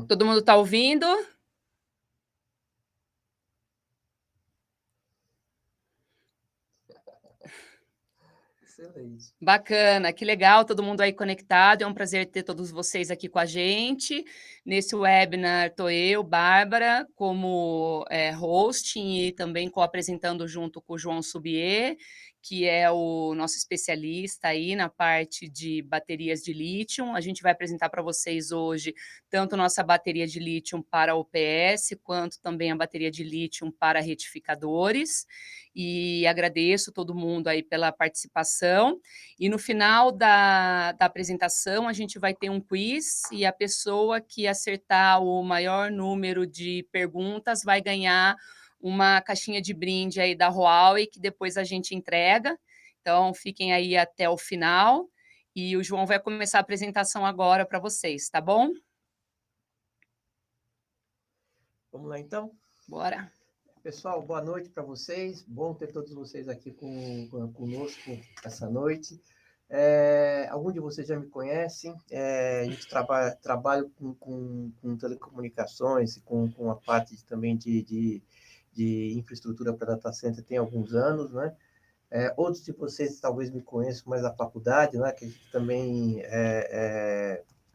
Todo mundo está ouvindo? Excelente. Bacana, que legal, todo mundo aí conectado. É um prazer ter todos vocês aqui com a gente. Nesse webinar estou eu, Bárbara, como host e também co-apresentando junto com o João Subier, que é o nosso especialista aí na parte de baterias de lítio. A gente vai apresentar para vocês hoje tanto nossa bateria de lítio para OPS, quanto também a bateria de lítio para retificadores. E agradeço todo mundo aí pela participação. E no final da apresentação, a gente vai ter um quiz e a pessoa que acertar o maior número de perguntas vai ganhar uma caixinha de brinde aí da Huawei, que depois a gente entrega. Então, fiquem aí até o final. E o João vai começar a apresentação agora para vocês, tá bom? Vamos lá, então? Bora. Pessoal, boa noite para vocês. Bom ter todos vocês aqui conosco essa noite. Alguns de vocês já me conhecem. A gente trabalha com telecomunicações e com a parte também de infraestrutura para data center tem alguns anos, né? Outros de vocês talvez me conheçam mais da faculdade, né? Que a gente também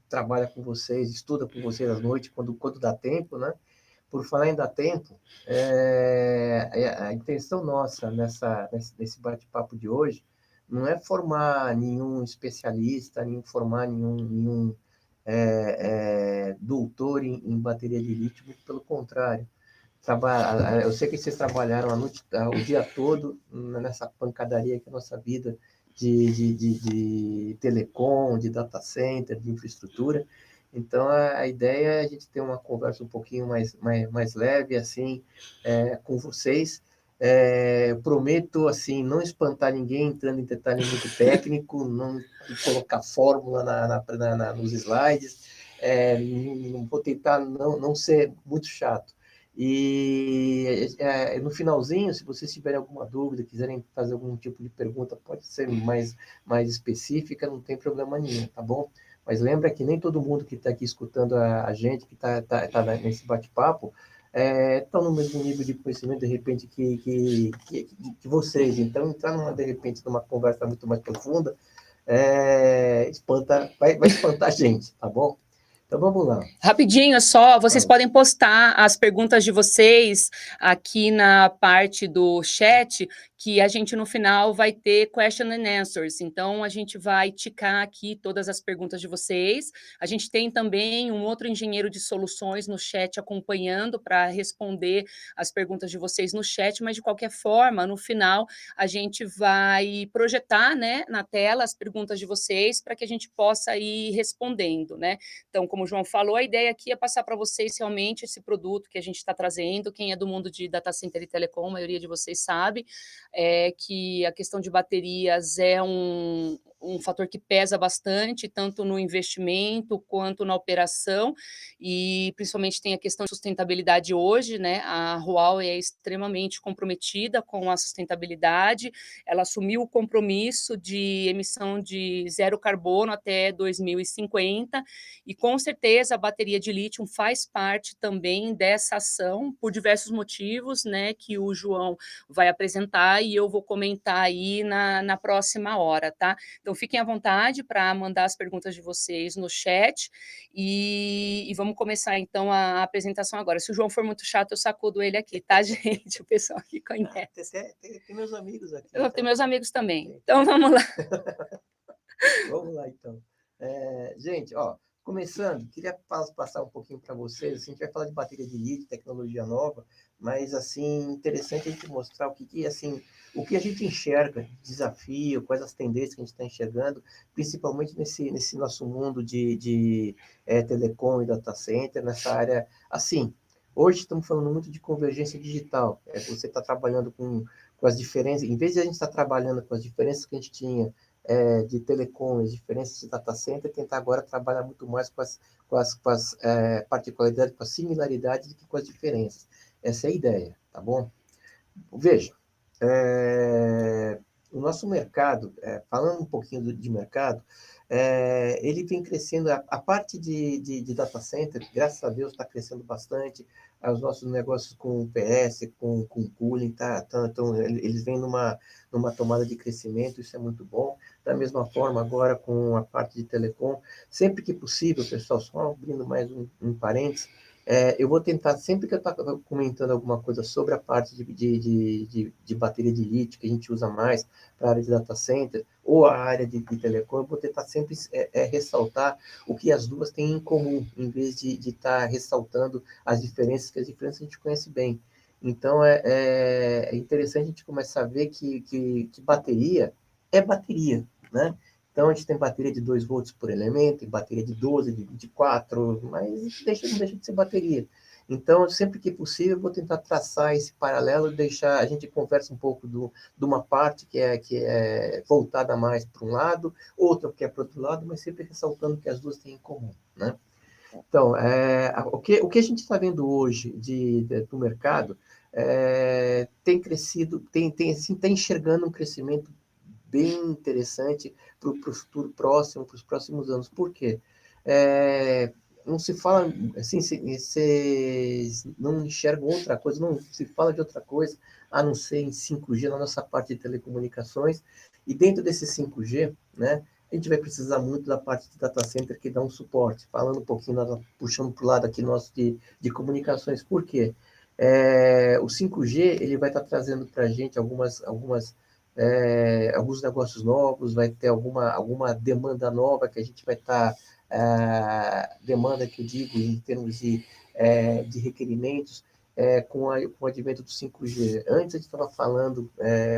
trabalha com vocês, estuda com vocês à noite, quando dá tempo, né? Por falar em dar tempo, a intenção nossa nesse bate-papo de hoje não é formar nenhum especialista, nem formar nenhum doutor em bateria de lítio, muito pelo contrário. Eu sei que vocês trabalharam o dia todo nessa pancadaria que é a nossa vida de telecom, de data center, de infraestrutura. Então, a ideia é a gente ter uma conversa um pouquinho mais leve, assim, com vocês. Prometo, assim, não espantar ninguém entrando em detalhe muito técnico, não colocar fórmula nos slides, não vou tentar não ser muito chato. E no finalzinho, se vocês tiverem alguma dúvida, quiserem fazer algum tipo de pergunta, pode ser mais específica, não tem problema nenhum, tá bom? Mas lembra que nem todo mundo que está aqui escutando a gente, que está nesse bate-papo, está no mesmo nível de conhecimento, de repente, que vocês. Então, entrar, de repente, numa conversa muito mais profunda, vai espantar a gente, tá bom? Então, vamos lá. Rapidinho, só, vocês podem postar as perguntas de vocês aqui na parte do chat, que a gente no final vai ter question and answers, então a gente vai ticar aqui todas as perguntas de vocês. A gente tem também um outro engenheiro de soluções no chat acompanhando para responder as perguntas de vocês no chat, mas de qualquer forma, no final, a gente vai projetar, né, na tela as perguntas de vocês para que a gente possa ir respondendo, né? Então, como o João falou, a ideia aqui é passar para vocês realmente esse produto que a gente está trazendo. Quem é do mundo de data center e telecom, a maioria de vocês sabe, que a questão de baterias é um fator que pesa bastante, tanto no investimento quanto na operação, e principalmente tem a questão de sustentabilidade hoje, né? A Huawei é extremamente comprometida com a sustentabilidade, ela assumiu o compromisso de emissão de zero carbono até 2050, e com certeza a bateria de lítio faz parte também dessa ação, por diversos motivos, né, que o João vai apresentar e eu vou comentar aí na próxima hora, tá? Então fiquem à vontade para mandar as perguntas de vocês no chat e vamos começar então a apresentação agora. Se o João for muito chato, eu sacudo ele aqui, tá, gente? O pessoal aqui conhece. Tem meus amigos aqui. Eu tenho meus amigos também. Tem. Então vamos lá. Vamos lá, então. Gente, começando, queria passar um pouquinho para vocês. Assim, a gente vai falar de bateria de lítio, tecnologia nova, mas assim interessante a gente mostrar o que a gente enxerga, desafio, quais as tendências que a gente está enxergando, principalmente nesse nosso mundo de telecom e data center, nessa área. Assim, hoje estamos falando muito de convergência digital. Você está trabalhando com as diferenças, em vez de a gente estar trabalhando com as diferenças que a gente tinha de telecom, as diferenças de data center, tentar agora trabalhar muito mais com as particularidades, com as similaridades do que com as diferenças. Essa é a ideia, tá bom? Veja, o nosso mercado, falando um pouquinho de mercado, ele vem crescendo, a parte de data center, graças a Deus, está crescendo bastante, os nossos negócios com PS, com cooling, eles vêm numa tomada de crescimento, isso é muito bom. Da mesma forma, agora com a parte de telecom, sempre que possível, pessoal, só abrindo mais um parênteses, eu vou tentar, sempre que eu estou comentando alguma coisa sobre a parte de bateria de lítio, que a gente usa mais para a área de data center, ou a área de telecom, eu vou tentar sempre ressaltar o que as duas têm em comum, em vez de estar ressaltando as diferenças, que as diferenças a gente conhece bem. Então, é interessante a gente começar a ver que bateria é bateria, né? Então, a gente tem bateria de 2 volts por elemento, tem bateria de 12, de 24, mas não deixa de ser bateria. Então, sempre que possível, eu vou tentar traçar esse paralelo, a gente conversa um pouco de uma parte que é voltada mais para um lado, outra que é para o outro lado, mas sempre ressaltando que as duas têm em comum, né? Então, o que a gente está vendo hoje do mercado tem crescido, está enxergando um crescimento bem interessante para o futuro próximo, para os próximos anos. Por quê? Não se fala, assim, vocês não enxergam outra coisa, não se fala de outra coisa, a não ser em 5G na nossa parte de telecomunicações, e dentro desse 5G, né, a gente vai precisar muito da parte de data center que dá um suporte. Falando um pouquinho, puxando para o lado aqui nosso de comunicações, por quê? O 5G ele vai estar trazendo para a gente alguns negócios novos, vai ter alguma demanda nova que a gente vai estar, demanda que eu digo em termos de requerimentos, com o advento do 5G. Antes a gente estava falando,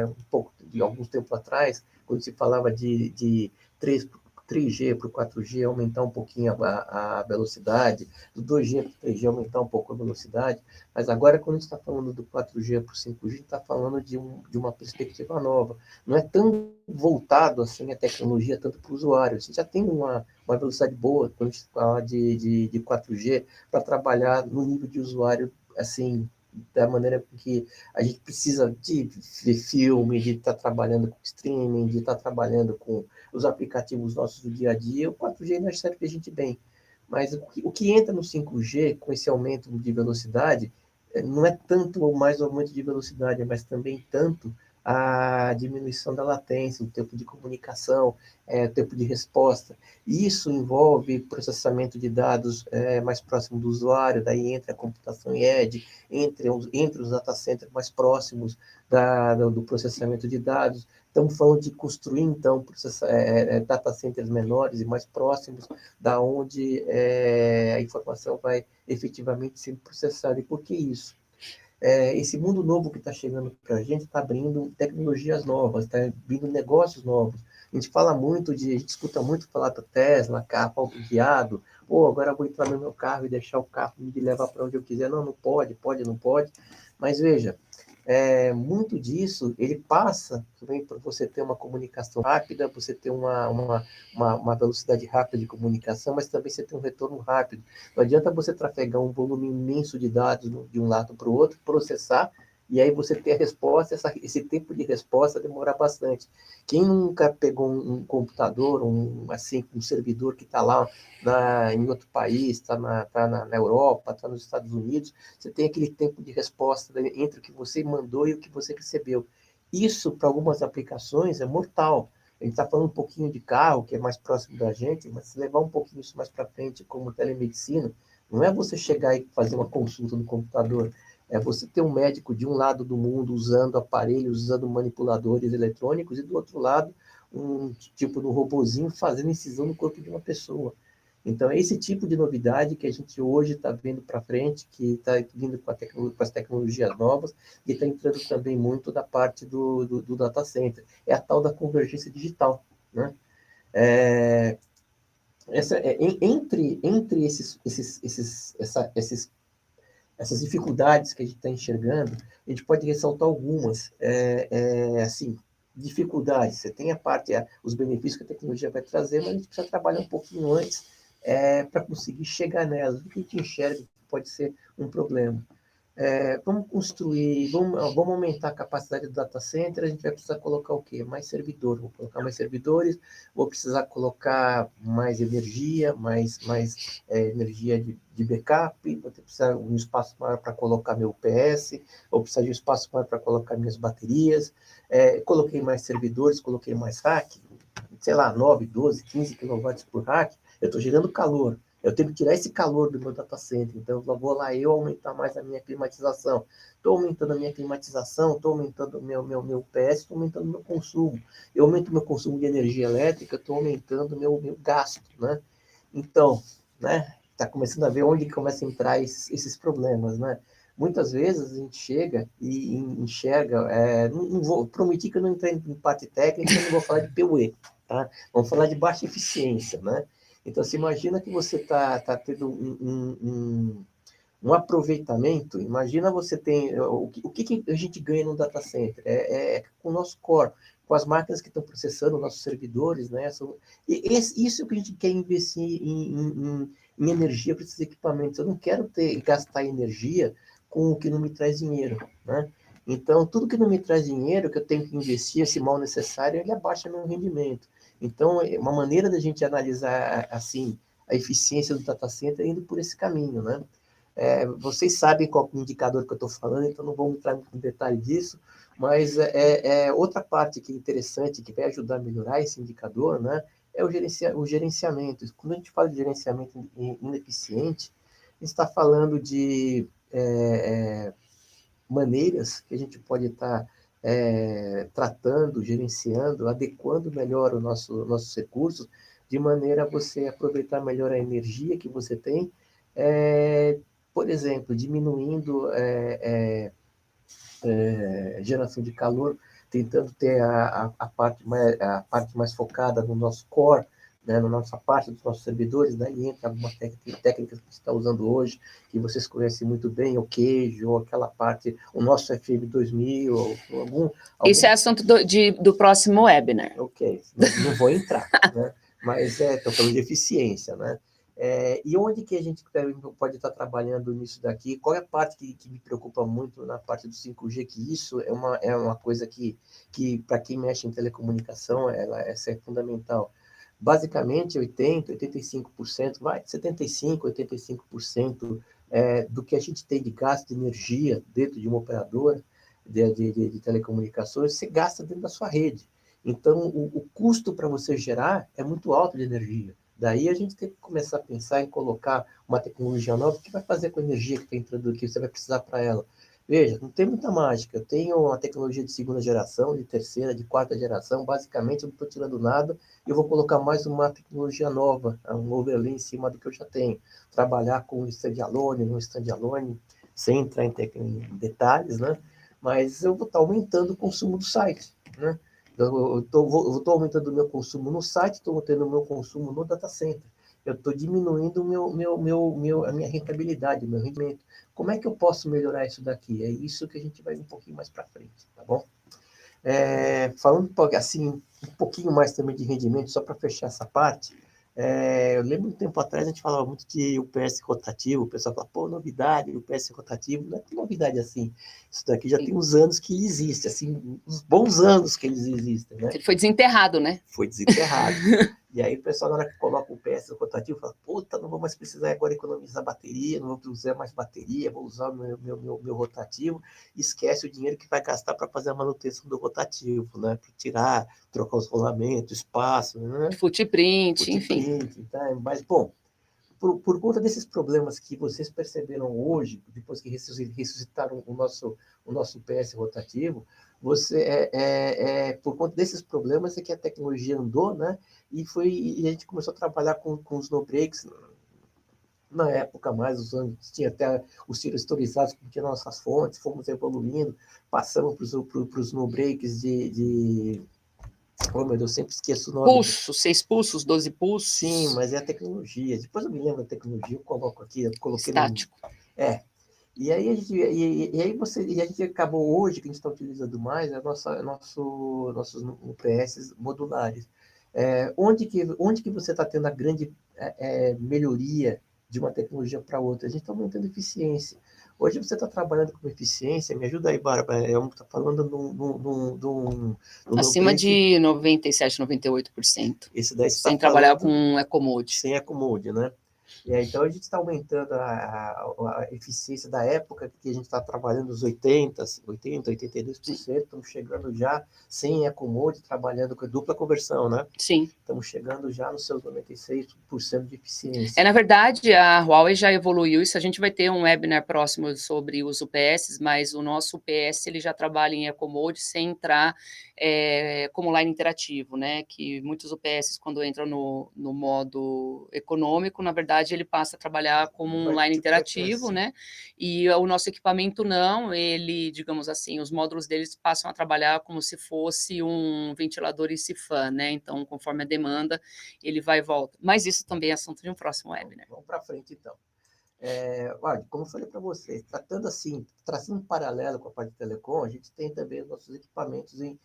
um pouco de alguns tempo atrás, quando se falava de 3G para o 4G, aumentar um pouquinho a velocidade, do 2G para o 3G aumentar um pouco a velocidade, mas agora, quando a gente está falando do 4G para o 5G, a gente está falando de uma perspectiva nova. Não é tão voltado assim a tecnologia, tanto para o usuário. A gente já tem uma velocidade boa, quando a gente fala de 4G, para trabalhar no nível de usuário, assim, da maneira que a gente precisa de ver filme, de estar trabalhando com streaming, de estar trabalhando com os aplicativos nossos do dia a dia. O 4G ainda serve para a gente bem. Mas o que entra no 5G, com esse aumento de velocidade, não é tanto mais o aumento de velocidade, mas também tanto a diminuição da latência, o tempo de comunicação, o tempo de resposta. Isso envolve processamento de dados mais próximo do usuário, daí entra a computação em edge, entre os data centers mais próximos do processamento de dados. Estamos falando de construir, então, data centers menores e mais próximos, da onde a informação vai efetivamente sendo processada. E por que isso? Esse mundo novo que está chegando para a gente está abrindo tecnologias novas, está abrindo negócios novos. A gente escuta muito falar da Tesla, carro autoguiado. Pô, agora eu vou entrar no meu carro e deixar o carro me levar para onde eu quiser. Não, não pode, não pode. Mas veja, muito disso, ele passa também por você ter uma comunicação rápida, você ter uma velocidade rápida de comunicação, mas também você ter um retorno rápido. Não adianta você trafegar um volume imenso de dados de um lado para o outro, processar, e aí você ter a resposta, esse tempo de resposta demora bastante. Quem nunca pegou um computador, um servidor que está lá em outro país, está na Europa, está nos Estados Unidos, você tem aquele tempo de resposta entre o que você mandou e o que você recebeu. Isso, para algumas aplicações, é mortal. A gente está falando um pouquinho de carro, que é mais próximo da gente, mas se levar um pouquinho isso mais para frente, como telemedicina, não é você chegar e fazer uma consulta no computador, é você ter um médico de um lado do mundo usando aparelhos, usando manipuladores eletrônicos, e do outro lado, um tipo de um robozinho fazendo incisão no corpo de uma pessoa. Então, é esse tipo de novidade que a gente hoje está vendo para frente, que está vindo com as tecnologias novas, e está entrando também muito da parte do data center. É a tal da convergência digital, né? Entre essas dificuldades que a gente está enxergando, a gente pode ressaltar algumas. Assim, dificuldades. Você tem os benefícios que a tecnologia vai trazer, mas a gente precisa trabalhar um pouquinho antes para conseguir chegar nelas. O que a gente enxerga que pode ser um problema? Vamos construir, vamos aumentar a capacidade do data center, a gente vai precisar colocar o quê? Mais servidor, vou colocar mais servidores, vou precisar colocar mais energia, mais energia de backup, vou precisar de um espaço maior para colocar meu UPS, vou precisar de um espaço maior para colocar minhas baterias, coloquei mais servidores, coloquei mais rack, sei lá, 9, 12, 15 kW por rack, eu estou gerando calor. Eu tenho que tirar esse calor do meu data center, então eu vou lá aumentar mais a minha climatização. Estou aumentando a minha climatização, estou aumentando o meu PS, estou aumentando o meu consumo. Eu aumento o meu consumo de energia elétrica, estou aumentando o meu gasto, né? Então, né, está começando a ver onde começa a entrar esses problemas, né? Muitas vezes a gente chega e enxerga, não vou prometer que eu não entrei em parte técnica, eu não vou falar de PUE, tá? Vamos falar de baixa eficiência, né? Então, você imagina que você está tendo um aproveitamento. Imagina você tem... O que a gente ganha no data center? Com o nosso core, com as máquinas que estão processando nossos servidores, né? Isso que a gente quer investir em energia para esses equipamentos. Eu não quero gastar energia com o que não me traz dinheiro, né? Então, tudo que não me traz dinheiro, que eu tenho que investir, esse mal necessário, ele abaixa meu rendimento. Então, uma maneira da gente analisar, assim, a eficiência do data center é indo por esse caminho, né? Vocês sabem qual é o indicador que eu estou falando, então não vou entrar no detalhe disso, mas outra parte que é interessante, que vai ajudar a melhorar esse indicador, né, é o gerenciamento. Quando a gente fala de gerenciamento ineficiente, a gente está falando de maneiras que a gente pode estar tratando, gerenciando, adequando melhor nossos recursos, de maneira a você aproveitar melhor a energia que você tem, por exemplo, diminuindo geração de calor, tentando ter a parte mais focada no nosso core, né, na nossa parte dos nossos servidores, daí entra algumas técnicas que você está usando hoje, que vocês conhecem muito bem, o queijo, ou aquela parte, o nosso FM 2000, Isso é assunto do próximo webinar. Ok, não vou entrar, né? Mas estou falando de eficiência, né? E onde que a gente pode estar trabalhando nisso daqui? Qual é a parte que me preocupa muito na parte do 5G? Que isso é uma coisa que para quem mexe em telecomunicação, essa é fundamental. Basicamente, 85%, vai, 75%, 85% do que a gente tem de gasto de energia dentro de uma operadora de telecomunicações, você gasta dentro da sua rede. Então, o custo para você gerar é muito alto de energia. Daí a gente tem que começar a pensar em colocar uma tecnologia nova que vai fazer com a energia que está entrando aqui, você vai precisar para ela. Veja, não tem muita mágica. Eu tenho uma tecnologia de segunda geração, de terceira, de quarta geração. Basicamente, eu não estou tirando nada e eu vou colocar mais uma tecnologia nova, um overlay em cima do que eu já tenho. Trabalhar com standalone, no standalone, sem entrar em detalhes, né? Mas eu vou estar aumentando o consumo do site, né? Eu estou aumentando o meu consumo no site, estou aumentando o meu consumo no data center. Eu estou diminuindo a minha rentabilidade, o meu rendimento. Como é que eu posso melhorar isso daqui? É isso que a gente vai um pouquinho mais para frente, tá bom? Falando assim, um pouquinho mais também de rendimento, só para fechar essa parte, eu lembro um tempo atrás a gente falava muito de UPS rotativo, o pessoal fala, pô, novidade, UPS rotativo, não é tão novidade assim. Isso daqui já tem uns anos que existe, assim, uns bons anos que eles existem, né? Ele foi desenterrado, né? Foi desenterrado. E aí o pessoal, na hora que coloca o PS rotativo, fala, puta, não vou mais precisar agora economizar bateria, não vou usar mais bateria, vou usar o meu rotativo, e esquece o dinheiro que vai gastar para fazer a manutenção do rotativo, né? Para tirar, trocar os rolamentos, espaço, né? Footprint, enfim. Tá? Mas, bom, por conta desses problemas que vocês perceberam hoje, depois que ressuscitaram o nosso PS rotativo, por conta desses problemas é que a tecnologia andou, né? E a gente começou a trabalhar com os no-breaks, na época mais, tinha até os tiros historizados que tinham nossas fontes, fomos evoluindo, passamos para os no-breaks Oh, meu Deus, eu sempre esqueço o nome. Pulsos, 6 pulsos, 12 pulsos. Sim, mas é a tecnologia. Depois eu me lembro da tecnologia, eu coloco aqui, eu coloquei estático. E aí a gente acabou hoje, que a gente está utilizando mais, nossos UPS modulares. Onde que você está tendo a grande melhoria de uma tecnologia para outra? A gente está aumentando a eficiência. Hoje você está trabalhando com eficiência, me ajuda aí, Bárbara, eu estou falando do meu Acima break, de 97, 98%. esse daí você está Sem trabalhar falando com Ecomode. sem acomode, né? E aí, então a gente está aumentando a eficiência da época que a gente está trabalhando os 82%, estamos chegando já sem acomode, trabalhando com dupla conversão, né? Sim. Estamos chegando já nos seus 96% de eficiência. Na verdade, a Huawei já evoluiu isso, a gente vai ter um webinar próximo sobre os UPS, mas o nosso UPS ele já trabalha em Ecomode sem entrar como line interativo, né? Que muitos UPS, quando entram no modo econômico, na verdade, ele passa a trabalhar como um line interativo, né? E o nosso equipamento não, ele, digamos assim, os módulos deles passam a trabalhar como se fosse um ventilador e sifã, né? Então, conforme a demanda, ele vai e volta. Mas isso também é assunto de um próximo webinar. Vamos para frente, então. Olha, como eu falei para vocês, traçando um paralelo com a parte de telecom, a gente tem também os nossos equipamentos em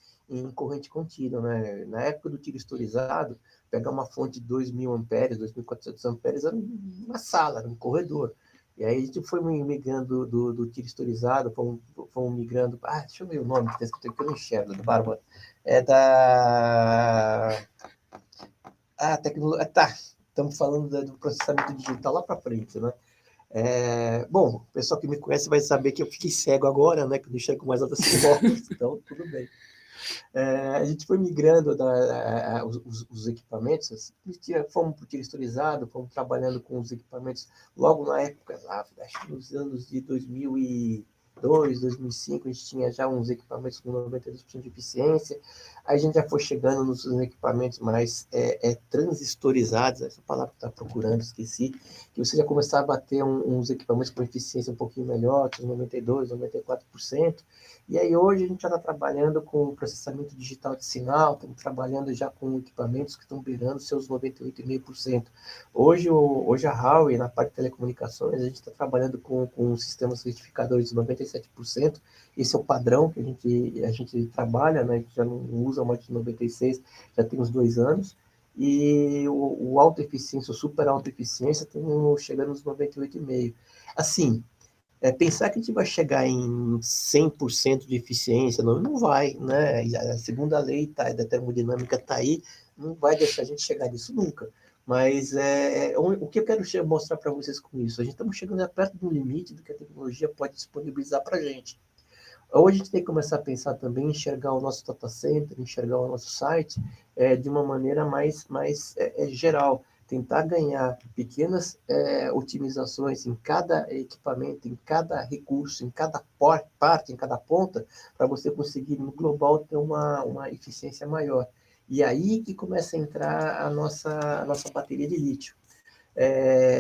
corrente contínua, né? Na época do tiro historizado, pegar uma fonte de 2.000 amperes, 2.400 amperes, era uma sala, era um corredor. E aí a gente foi migrando do tiro historizado, fomos migrando... deixa eu ver o nome que está escrito aqui, que eu não enxergo, do Bárbara. É da... tecnologia... Tá, estamos falando do processamento digital lá para frente, né? Bom, o pessoal que me conhece vai saber que eu fiquei cego agora, né? Que eu não enxergo mais outras fotos, então tudo bem. A gente foi migrando os equipamentos, fomos para o tiro historizado, fomos trabalhando com os equipamentos logo na época, lá, acho que nos anos de 2002, 2005, a gente tinha já uns equipamentos com 92% de eficiência, aí a gente já foi chegando nos equipamentos mais transistorizados, essa palavra que está procurando, esqueci, que você já começava a bater uns equipamentos com eficiência um pouquinho melhor, que 92%, 94%, e aí hoje a gente já está trabalhando com processamento digital de sinal, estamos trabalhando já com equipamentos que estão beirando seus 98,5%. Hoje a Huawei, na parte de telecomunicações, a gente está trabalhando com sistemas certificadores de 97%. Esse é o padrão que a gente trabalha, né? A gente já não usa mais de 96%, já tem uns 2 anos. E o alta eficiência, o super alta eficiência, estamos chegando nos 98,5%. Assim, pensar que a gente vai chegar em 100% de eficiência, não vai, né? A segunda lei da termodinâmica está aí, não vai deixar a gente chegar nisso nunca. Mas o que eu quero mostrar para vocês com isso? A gente estamos chegando perto do limite do que a tecnologia pode disponibilizar para a gente. Hoje a gente tem que começar a pensar também em enxergar o nosso data center, enxergar o nosso site de uma maneira mais geral. Tentar ganhar pequenas otimizações em cada equipamento, em cada recurso, em cada parte, em cada ponta, para você conseguir, no global, ter uma eficiência maior. E aí que começa a entrar a nossa bateria de lítio.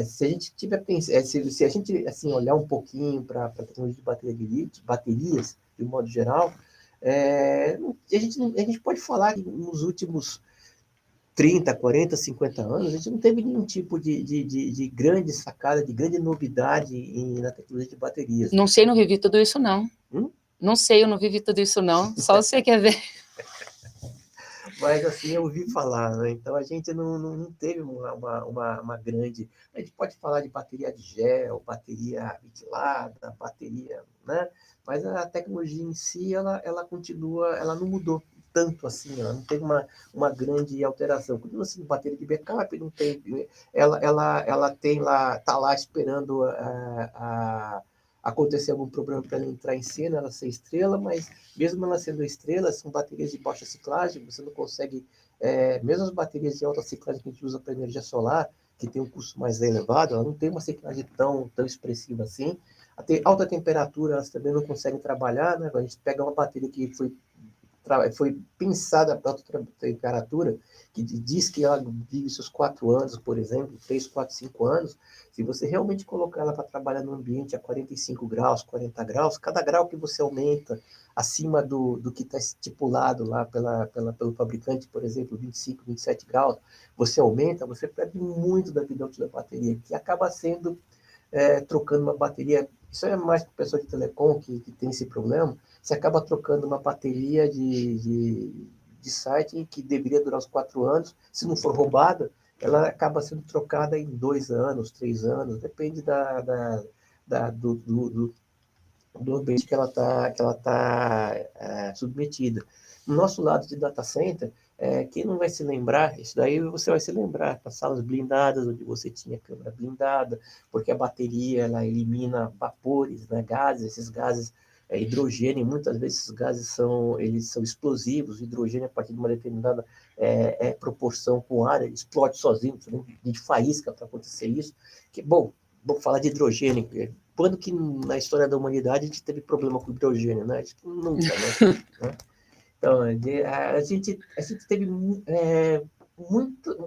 Se a gente tiver se a gente assim olhar um pouquinho para a tecnologia de bateria de lítio, baterias de um modo geral, a gente pode falar que nos últimos 30, 40, 50 anos, a gente não teve nenhum tipo de grande sacada, de grande novidade na tecnologia de baterias. Não sei, não vivi tudo isso, não. Não sei, eu não vivi tudo isso, não. Só você quer ver. Mas, assim, eu ouvi falar, né? Então, a gente não teve uma grande... A gente pode falar de bateria de gel, bateria ventilada, bateria, né? Mas a tecnologia em si, ela continua, ela não mudou tanto assim, ela não teve uma grande alteração. Continua sendo bateria de backup, não tem... Ela tem lá, está lá esperando acontecer algum problema para ela entrar em cena, ela ser estrela, mas mesmo ela sendo estrela, são baterias de baixa ciclagem, você não consegue, mesmo as baterias de alta ciclagem que a gente usa para energia solar, que tem um custo mais elevado, ela não tem uma ciclagem tão expressiva assim. A alta temperatura, elas também não conseguem trabalhar, né? A gente pega uma bateria que foi pensada para alta temperatura, que diz que ela vive seus 4 anos, por exemplo, 3, 4, 5 anos, se você realmente colocar ela para trabalhar no ambiente a 45 graus, 40 graus, cada grau que você aumenta acima do que está estipulado lá pelo fabricante, por exemplo, 25, 27 graus, você aumenta, você perde muito da vida útil da bateria, que acaba sendo trocando uma bateria. Isso é mais para o pessoal de telecom que tem esse problema. Você acaba trocando uma bateria de site que deveria durar uns 4 anos. Se não for roubada, ela acaba sendo trocada em 2 anos, 3 anos, depende do ambiente que ela está submetida. No nosso lado de data center, quem não vai se lembrar, isso daí você vai se lembrar, das salas blindadas, onde você tinha câmera blindada, porque a bateria ela elimina vapores, né, gases, esses gases, hidrogênio, muitas vezes esses gases eles são explosivos, o hidrogênio a partir de uma determinada proporção com ar, ele explode sozinho, de faísca para acontecer isso. Bom, vamos falar de hidrogênio. Quando que na história da humanidade a gente teve problema com hidrogênio, né? Nunca, né? Então, a gente teve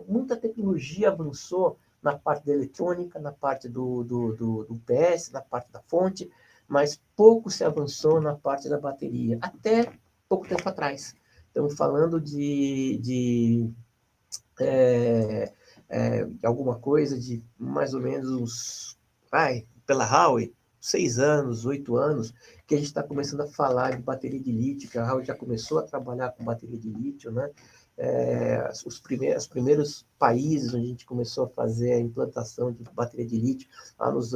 muita tecnologia avançou na parte da eletrônica, na parte do PS, na parte da fonte, mas pouco se avançou na parte da bateria, até pouco tempo atrás. Estamos falando de alguma coisa de mais ou menos uns, pela Huawei, 6 anos, 8 anos, que a gente está começando a falar de bateria de lítio, que a Huawei já começou a trabalhar com bateria de lítio, né? Os primeiros países onde a gente começou a fazer a implantação de bateria de lítio, lá nos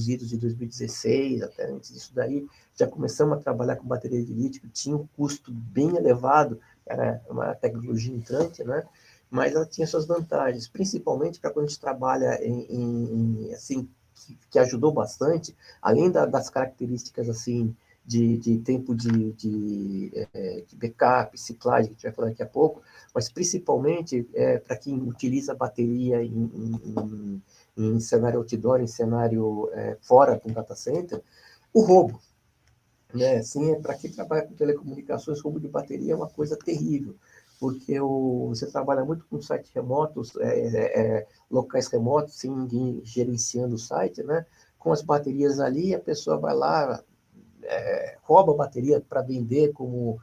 idos de 2016, até antes disso daí, já começamos a trabalhar com bateria de lítio, que tinha um custo bem elevado, era uma tecnologia entrante, né? Mas ela tinha suas vantagens, principalmente para quando a gente trabalha assim, que ajudou bastante, além das características assim de tempo de backup, ciclagem, que a gente vai falar daqui a pouco, mas principalmente para quem utiliza bateria em cenário outdoor, em cenário fora do data center, o roubo. Né? Assim, para quem trabalha com telecomunicações, roubo de bateria é uma coisa terrível, porque você trabalha muito com sites remotos, locais remotos, sem ninguém gerenciando o site, né? Com as baterias ali, a pessoa vai lá, rouba a bateria para vender como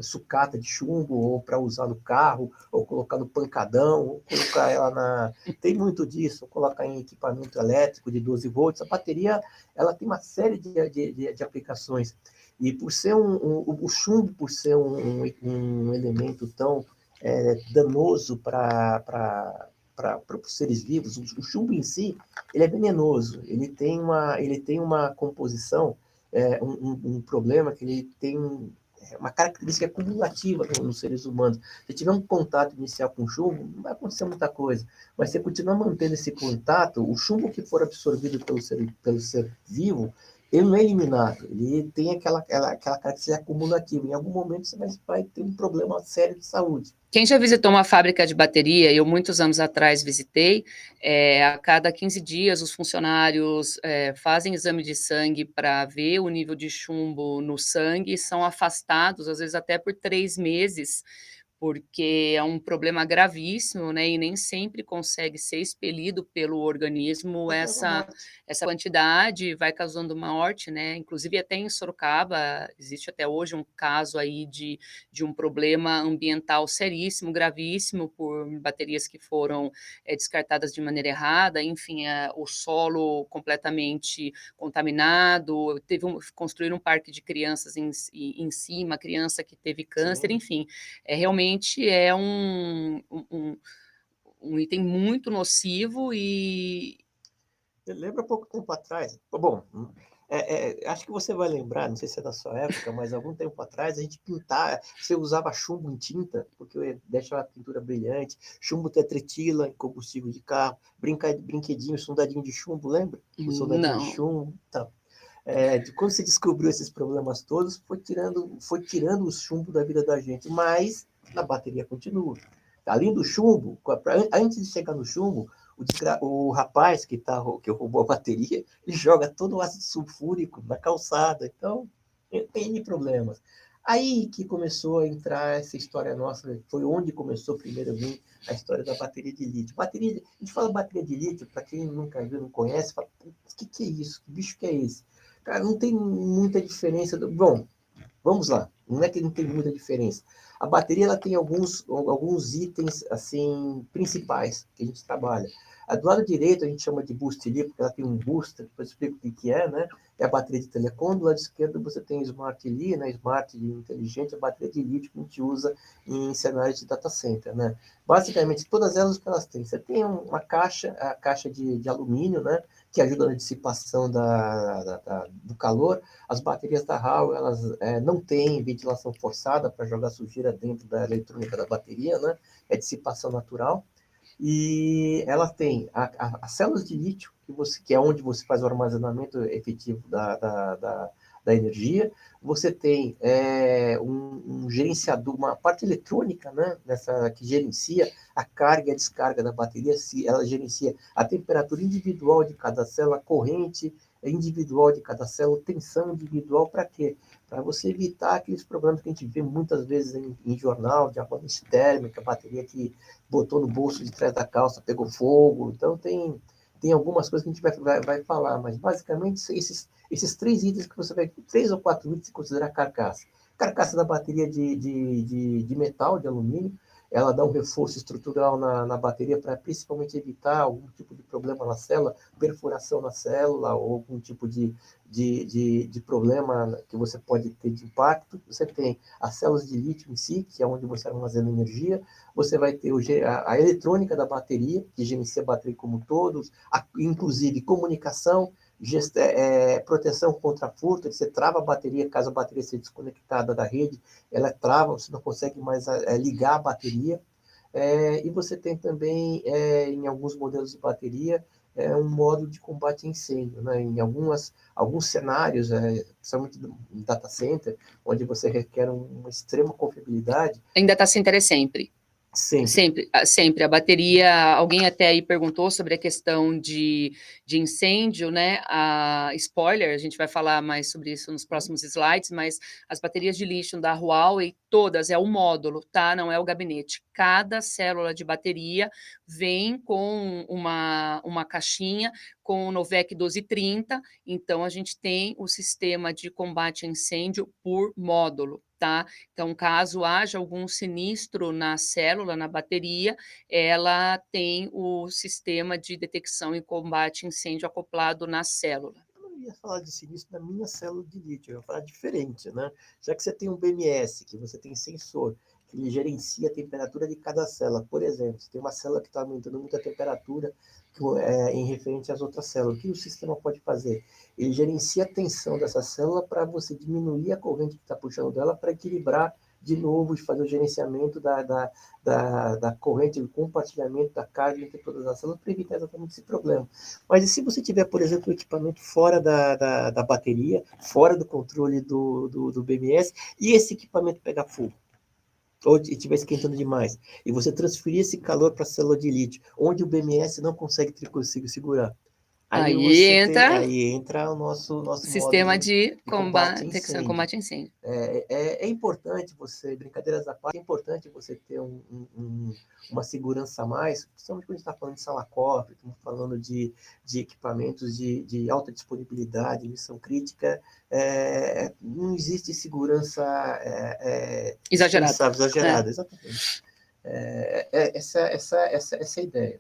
sucata de chumbo, ou para usar no carro, ou colocar no pancadão, ou colocar ela Tem muito disso, ou colocar em equipamento elétrico de 12 volts. A bateria ela tem uma série de aplicações. E por ser o chumbo, por ser um elemento tão danoso para os seres vivos, o chumbo em si, ele é venenoso, ele tem uma composição, um problema que ele tem uma característica cumulativa nos seres humanos. Se tiver um contato inicial com o chumbo, não vai acontecer muita coisa, mas se continuar mantendo esse contato, o chumbo que for absorvido pelo ser vivo, ele não é eliminado, ele tem aquela característica acumulativa. Em algum momento você vai ter um problema sério de saúde. Quem já visitou uma fábrica de bateria, eu muitos anos atrás visitei, a cada 15 dias os funcionários fazem exame de sangue para ver o nível de chumbo no sangue, são afastados, às vezes até por 3 meses, porque é um problema gravíssimo, né, e nem sempre consegue ser expelido pelo organismo essa quantidade, vai causando morte, né, inclusive até em Sorocaba, existe até hoje um caso aí de um problema ambiental seríssimo, gravíssimo, por baterias que foram descartadas de maneira errada, enfim, o solo completamente contaminado, construir um parque de crianças em cima, criança que teve câncer, Sim. Enfim, realmente é um item muito nocivo e... Eu lembro há pouco tempo atrás, bom, acho que você vai lembrar, não sei se é da sua época, mas algum tempo atrás a gente pintava, você usava chumbo em tinta, porque deixava a pintura brilhante, chumbo tetretila em combustível de carro, brinquedinho, soldadinho de chumbo, lembra? O soldadinho de chumbo, então. Quando se descobriu esses problemas todos, foi tirando o chumbo da vida da gente, mas a bateria continua. Além do chumbo, antes de chegar no chumbo, o rapaz que roubou a bateria, ele joga todo o ácido sulfúrico na calçada, então tem N problemas. Aí que começou a entrar essa história nossa, foi onde começou primeiro a vir a história da bateria de lítio. A gente fala bateria de lítio, para quem nunca viu, não conhece, fala, o que é isso? Que bicho que é esse? Cara, não tem muita diferença. Bom, vamos lá. não é que não tem muita diferença. A bateria ela tem alguns itens assim principais que a gente trabalha. Do lado direito a gente chama de boost li, porque ela tem um booster, depois eu explico o que é, né? É a bateria de telecom. Do lado esquerdo você tem Smart Li, né? Smart inteligente, a bateria de lítio que a gente usa em cenários de data center, né? Basicamente, todas elas que elas têm. Você tem uma caixa, a caixa de alumínio, né? Que ajuda na dissipação do calor. As baterias da Howe, elas não têm ventilação forçada para jogar sujeira dentro da eletrônica da bateria, né? É dissipação natural. E ela tem as células de lítio, que é onde você faz o armazenamento efetivo da energia. Você tem um gerenciador, uma parte eletrônica, né, que gerencia a carga e a descarga da bateria. Ela gerencia a temperatura individual de cada célula, a corrente individual de cada célula, tensão individual. Para quê? Para você evitar aqueles problemas que a gente vê muitas vezes em jornal, de avalanche térmica, a bateria que botou no bolso de trás da calça, pegou fogo. Então, tem algumas coisas que a gente vai falar, mas basicamente esses 3 itens que você vai, 3 ou 4 itens, se considerar carcaça. Carcaça da bateria de metal, de alumínio, ela dá um reforço estrutural na bateria para principalmente evitar algum tipo de problema na célula, perfuração na célula, ou algum tipo de problema que você pode ter de impacto. Você tem as células de lítio em si, que é onde você armazena energia. Você vai ter a eletrônica da bateria, que gerencia a bateria como todos, inclusive comunicação, proteção contra furto. Você trava a bateria, caso a bateria seja desconectada da rede, ela trava, você não consegue mais ligar a bateria. E você tem também, em alguns modelos de bateria, um modo de combate a incêndio, né? Em alguns cenários, principalmente em data center, onde você requer uma extrema confiabilidade. Em data center é sempre. Sempre. Sempre. A bateria, alguém até aí perguntou sobre a questão de incêndio, né? Spoiler, a gente vai falar mais sobre isso nos próximos slides, mas as baterias de lítio da Huawei, todas, é o módulo, tá? Não é o gabinete. Cada célula de bateria vem com uma caixinha com o Novec 1230, então a gente tem o sistema de combate a incêndio por módulo, tá? Então, caso haja algum sinistro na célula, na bateria, ela tem o sistema de detecção e combate a incêndio acoplado na célula. Eu não ia falar de sinistro na minha célula de lítio, eu ia falar diferente, né? Já que você tem um BMS, que você tem sensor, que ele gerencia a temperatura de cada célula. Por exemplo, você tem uma célula que está aumentando muito a temperatura em referente às outras células. O que o sistema pode fazer? Ele gerencia a tensão dessa célula para você diminuir a corrente que está puxando dela para equilibrar de novo e fazer o gerenciamento da corrente, o compartilhamento da carga entre todas as células para evitar exatamente esse problema. Mas e se você tiver, por exemplo, o equipamento fora da bateria, fora do controle do BMS, e esse equipamento pegar fogo? Ou estiver esquentando demais, e você transferir esse calor para a célula de lítio, onde o BMS não consegue segurar. Aí entra o nosso sistema modo de combate a detecção e combate a incêndio. É importante você, brincadeiras à parte, é importante você ter uma segurança a mais, principalmente quando a gente está falando de sala COP, estamos falando de equipamentos de alta disponibilidade, missão crítica. Não existe segurança exagerada. Exatamente. Essa é a ideia.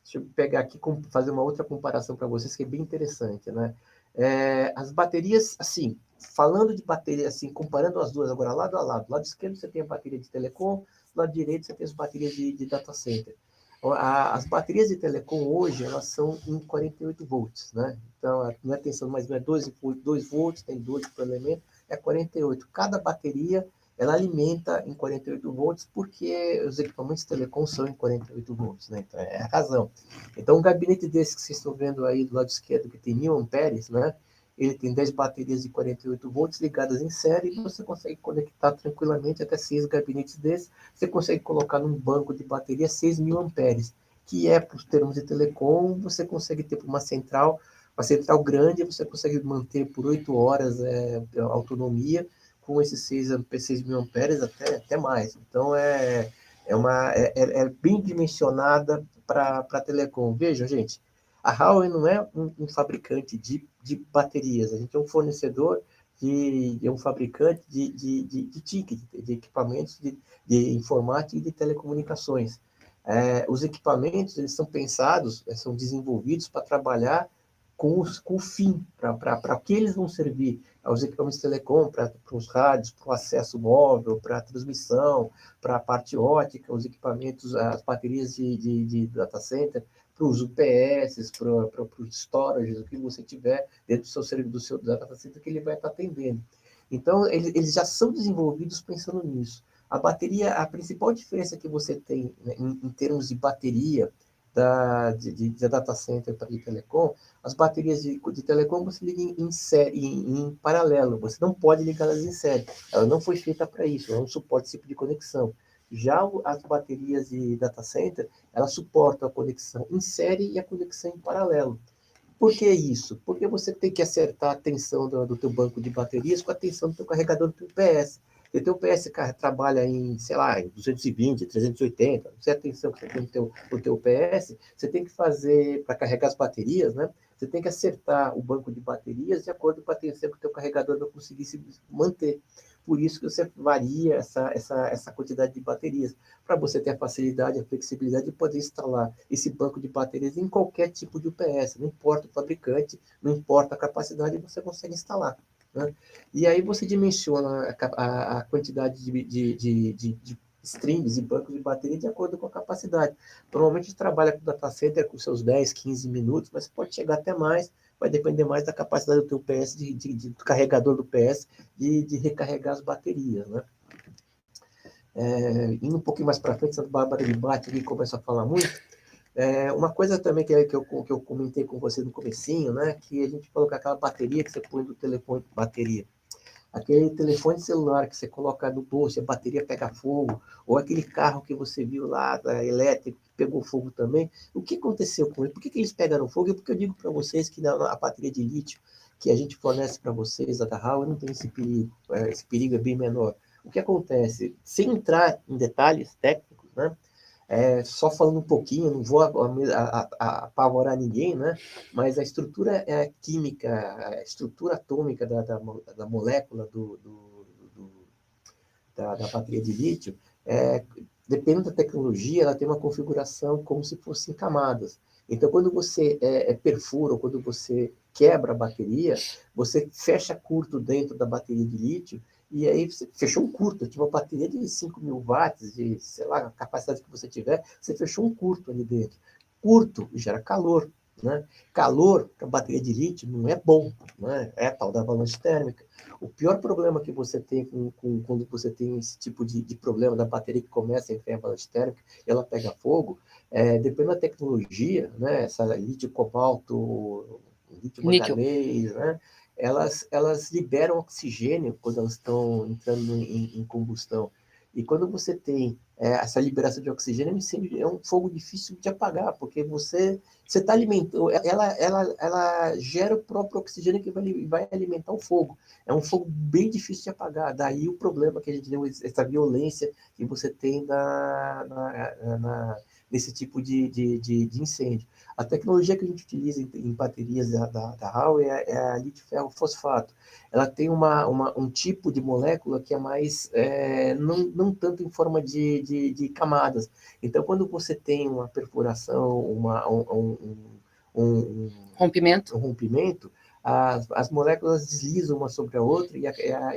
Deixa eu pegar aqui, fazer uma outra comparação para vocês, que é bem interessante, né? As baterias, assim, falando de bateria, assim, comparando as duas agora, lado a lado. Lado esquerdo você tem a bateria de telecom, lado direito você tem as baterias de data center. As baterias de telecom hoje, elas são em 48 volts, né? Então, não é tensão, mas não é 2 volts, tem 12 por elemento, é 48. Cada bateria ela alimenta em 48 volts porque os equipamentos de telecom são em 48 volts, né? Então, é a razão. Então, um gabinete desse que vocês estão vendo aí do lado esquerdo, que tem 1000 amperes, né? Ele tem 10 baterias de 48 volts ligadas em série e você consegue conectar tranquilamente até 6 gabinetes desses. Você consegue colocar num banco de bateria 6.000 amperes, que para os termos de telecom, você consegue ter uma central grande, você consegue manter por 8 horas a autonomia, com esses 6.000 amperes até mais. Então, é bem dimensionada para telecom. Vejam, gente, a Huawei não é um fabricante de baterias. A gente é um fornecedor de um fabricante de ticket, de equipamentos de informática e de telecomunicações. Os equipamentos, eles são pensados, são desenvolvidos para trabalhar com o fim, para que eles vão servir aos equipamentos de telecom, para os rádios, para o acesso móvel, para a transmissão, para a parte ótica, os equipamentos, as baterias de data center, para os UPS, para os storages, o que você tiver dentro do seu servidor, do seu data center, que ele vai estar atendendo. Então, eles já são desenvolvidos pensando nisso. A bateria, a principal diferença que você tem, né, em termos de bateria de data center para de telecom, as baterias de telecom você liga em série, em paralelo, você não pode ligá-las em série. Ela não foi feita para isso, ela não suporta esse tipo de conexão. Já as baterias de data center, elas suportam a conexão em série e a conexão em paralelo. Por que isso? Porque você tem que acertar a tensão do teu banco de baterias com a tensão do teu carregador do teu UPS. Se o teu UPS trabalha em, sei lá, em 220, 380, não sei a tensão que você tem no teu UPS, você tem que fazer, para carregar as baterias, né? Você tem que acertar o banco de baterias de acordo com a tensão que o teu carregador vai conseguir se manter. Por isso que você varia essa quantidade de baterias, para você ter a facilidade, a flexibilidade de poder instalar esse banco de baterias em qualquer tipo de UPS, não importa o fabricante, não importa a capacidade, você consegue instalar. Né? E aí você dimensiona a quantidade de strings e bancos de bateria de acordo com a capacidade. Normalmente a gente trabalha com data center com seus 10, 15 minutos, mas pode chegar até mais, vai depender mais da capacidade do teu PS, do carregador do PS, de recarregar as baterias, né? Indo um pouquinho mais para frente, a Bárbara de bate aqui começa a falar muito. Uma coisa também que eu comentei com você no comecinho, né? Que a gente falou que aquela bateria que você põe do telefone, bateria, aquele telefone celular que você coloca no bolso e a bateria pega fogo, ou aquele carro que você viu lá, elétrico, que pegou fogo também. O que aconteceu com ele? Por que eles pegaram fogo? É porque eu digo para vocês que a bateria de lítio que a gente fornece para vocês, a da Howe, não tem esse perigo. Esse perigo é bem menor. O que acontece? Sem entrar em detalhes técnicos, né? Só falando um pouquinho, não vou apavorar ninguém, né? Mas a estrutura química, a estrutura atômica da molécula da bateria de lítio, dependendo da tecnologia, ela tem uma configuração como se fossem camadas. Então, quando você perfura, ou quando você quebra a bateria, você fecha curto dentro da bateria de lítio, e aí você fechou um curto, tipo uma bateria de 5.000 watts, de, sei lá, a capacidade que você tiver, você fechou um curto ali dentro. Curto gera calor, né? Calor para bateria de lítio não é bom, né? É a tal da avalanche térmica. O pior problema que você tem quando você tem esse tipo de problema da bateria que começa a entrar em avalanche térmica e ela pega fogo, dependendo da tecnologia, né? Essa lítio cobalto, lítio Níquel. manganês, né? Elas liberam oxigênio quando elas estão entrando em combustão. E quando você tem essa liberação de oxigênio, é um fogo difícil de apagar, porque você está alimentando, ela gera o próprio oxigênio que vai alimentar o fogo. É um fogo bem difícil de apagar. Daí o problema que a gente tem, essa violência que você tem nesse tipo de incêndio. A tecnologia que a gente utiliza em baterias da Howe é a lítio ferro fosfato. Ela tem um tipo de molécula que é mais, não tanto em forma de camadas. Então, quando você tem uma perfuração, Rompimento. um rompimento, as moléculas deslizam uma sobre a outra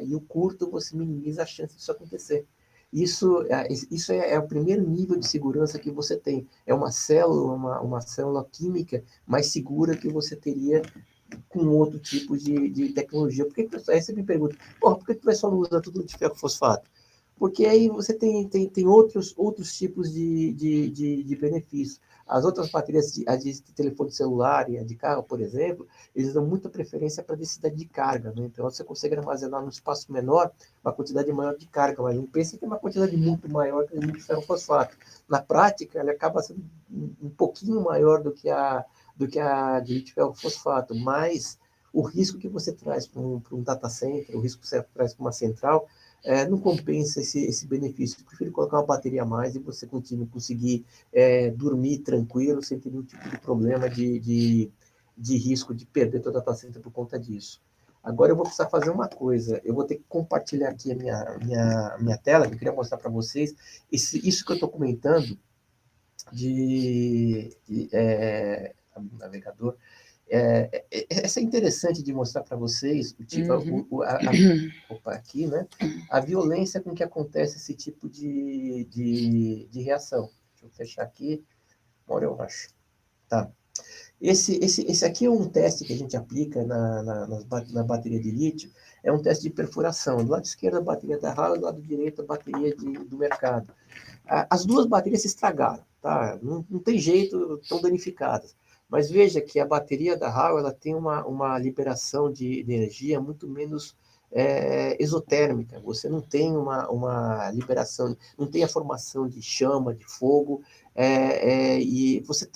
e o curto você minimiza a chance disso acontecer. Isso é o primeiro nível de segurança que você tem. É uma célula química mais segura que você teria com outro tipo de tecnologia. Aí você me pergunta, por que o pessoal não usa tudo de ferro fosfato? Porque aí você tem outros tipos de benefícios. As outras baterias, a de telefone celular e a de carro, por exemplo, eles dão muita preferência para densidade de carga. Né? Então, você consegue armazenar num espaço menor uma quantidade maior de carga, mas não pense que é uma quantidade muito maior que a de ferro fosfato. Na prática, ela acaba sendo um pouquinho maior do que a de lítio ferro fosfato, mas o risco que você traz para um data center, o risco que você traz para uma central, não compensa esse benefício. Eu prefiro colocar uma bateria a mais e você conseguir dormir tranquilo, sem ter nenhum tipo de problema de risco de perder toda a data center por conta disso. Agora eu vou precisar fazer uma coisa. Eu vou ter que compartilhar aqui a minha tela, que eu queria mostrar para vocês. Isso que eu estou comentando navegador. Essa é interessante de mostrar para vocês opa, aqui, né? A violência com que acontece esse tipo de reação. Deixa eu fechar aqui. Agora eu acho. Tá. Esse aqui é um teste que a gente aplica na bateria de lítio. É um teste de perfuração. Do lado esquerdo, a bateria da Howe, do lado direito, a bateria do mercado. As duas baterias se estragaram, tá? Não tem jeito, estão danificadas. Mas veja que a bateria da Howe, ela tem uma liberação de energia muito menos exotérmica. Você não tem uma liberação, não tem a formação de chama, de fogo, e você,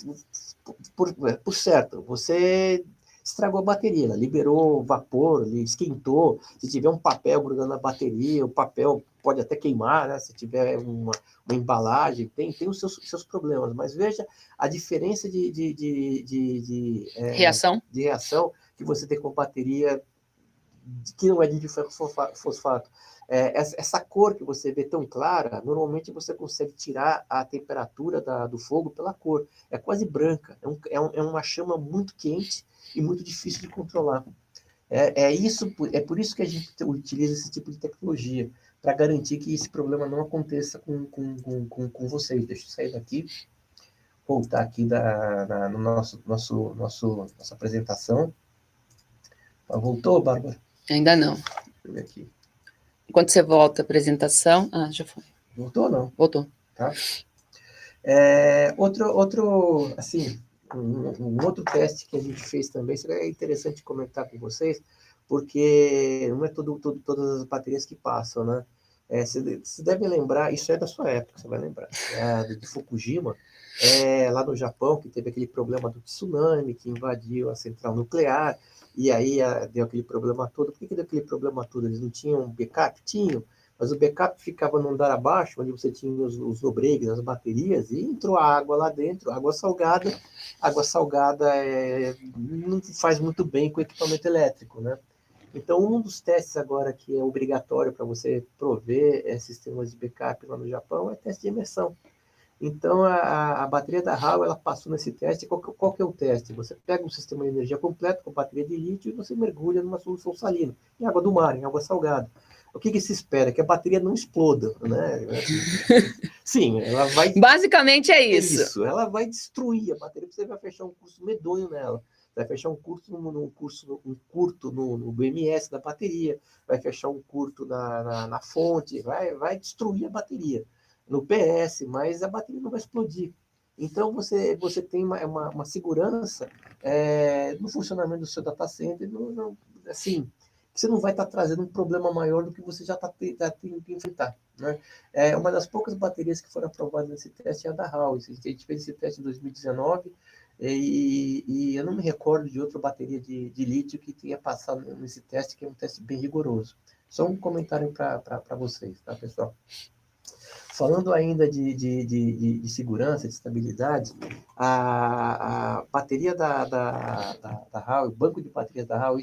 por certo, você estragou a bateria, ela liberou vapor, esquentou. Se tiver um papel grudando na bateria, o papel pode até queimar, né? Se tiver uma embalagem, tem os seus problemas. Mas veja a diferença de reação que você tem com bateria que não é de fosfato. Essa cor que você vê tão clara, normalmente você consegue tirar a temperatura do fogo pela cor. É quase branca, é uma chama muito quente e muito difícil de controlar. É por isso que a gente utiliza esse tipo de tecnologia, para garantir que esse problema não aconteça com vocês. Deixa eu sair daqui, voltar aqui no nossa apresentação. Voltou, Bárbara? Ainda não. Deixa eu ver aqui. Enquanto você volta a apresentação... já foi. Voltou ou não? Voltou. Tá? Assim, um outro teste que a gente fez também, isso é interessante comentar com vocês, porque não é todas as baterias que passam, né? Você deve lembrar, isso é da sua época, você vai lembrar, de Fukushima, lá no Japão, que teve aquele problema do tsunami, que invadiu a central nuclear, e aí deu aquele problema todo. Por que deu aquele problema todo? Eles não tinham um backup? Tinham, mas o backup ficava no andar abaixo, onde você tinha os no-breaks, as baterias, e entrou a água lá dentro, água salgada. Água salgada não faz muito bem com o equipamento elétrico, né? Então, um dos testes agora que é obrigatório para você prover sistemas de backup lá no Japão é teste de imersão. Então, a bateria da Howe, ela passou nesse teste. Qual que é o teste? Você pega um sistema de energia completo com bateria de lítio e você mergulha numa solução salina, em água do mar, em água salgada. O que se espera? Que a bateria não exploda, né? Sim, ela vai... Basicamente é isso. Ela vai destruir a bateria, você vai fechar um curso medonho nela. Vai fechar um curto no BMS da bateria, vai fechar um curto na fonte, vai destruir a bateria no PS, mas a bateria não vai explodir. Então, você tem uma segurança no funcionamento do seu data center, assim, você não vai estar trazendo um problema maior do que você já tendo que enfrentar, né? Uma das poucas baterias que foram aprovadas nesse teste é a da Howe. A gente fez esse teste em 2019 e eu não me recordo de outra bateria de lítio que tenha passado nesse teste, que é um teste bem rigoroso. Só um comentário para vocês, tá, pessoal? Falando ainda de segurança, de estabilidade, a bateria da Howe, o banco de baterias da Howe,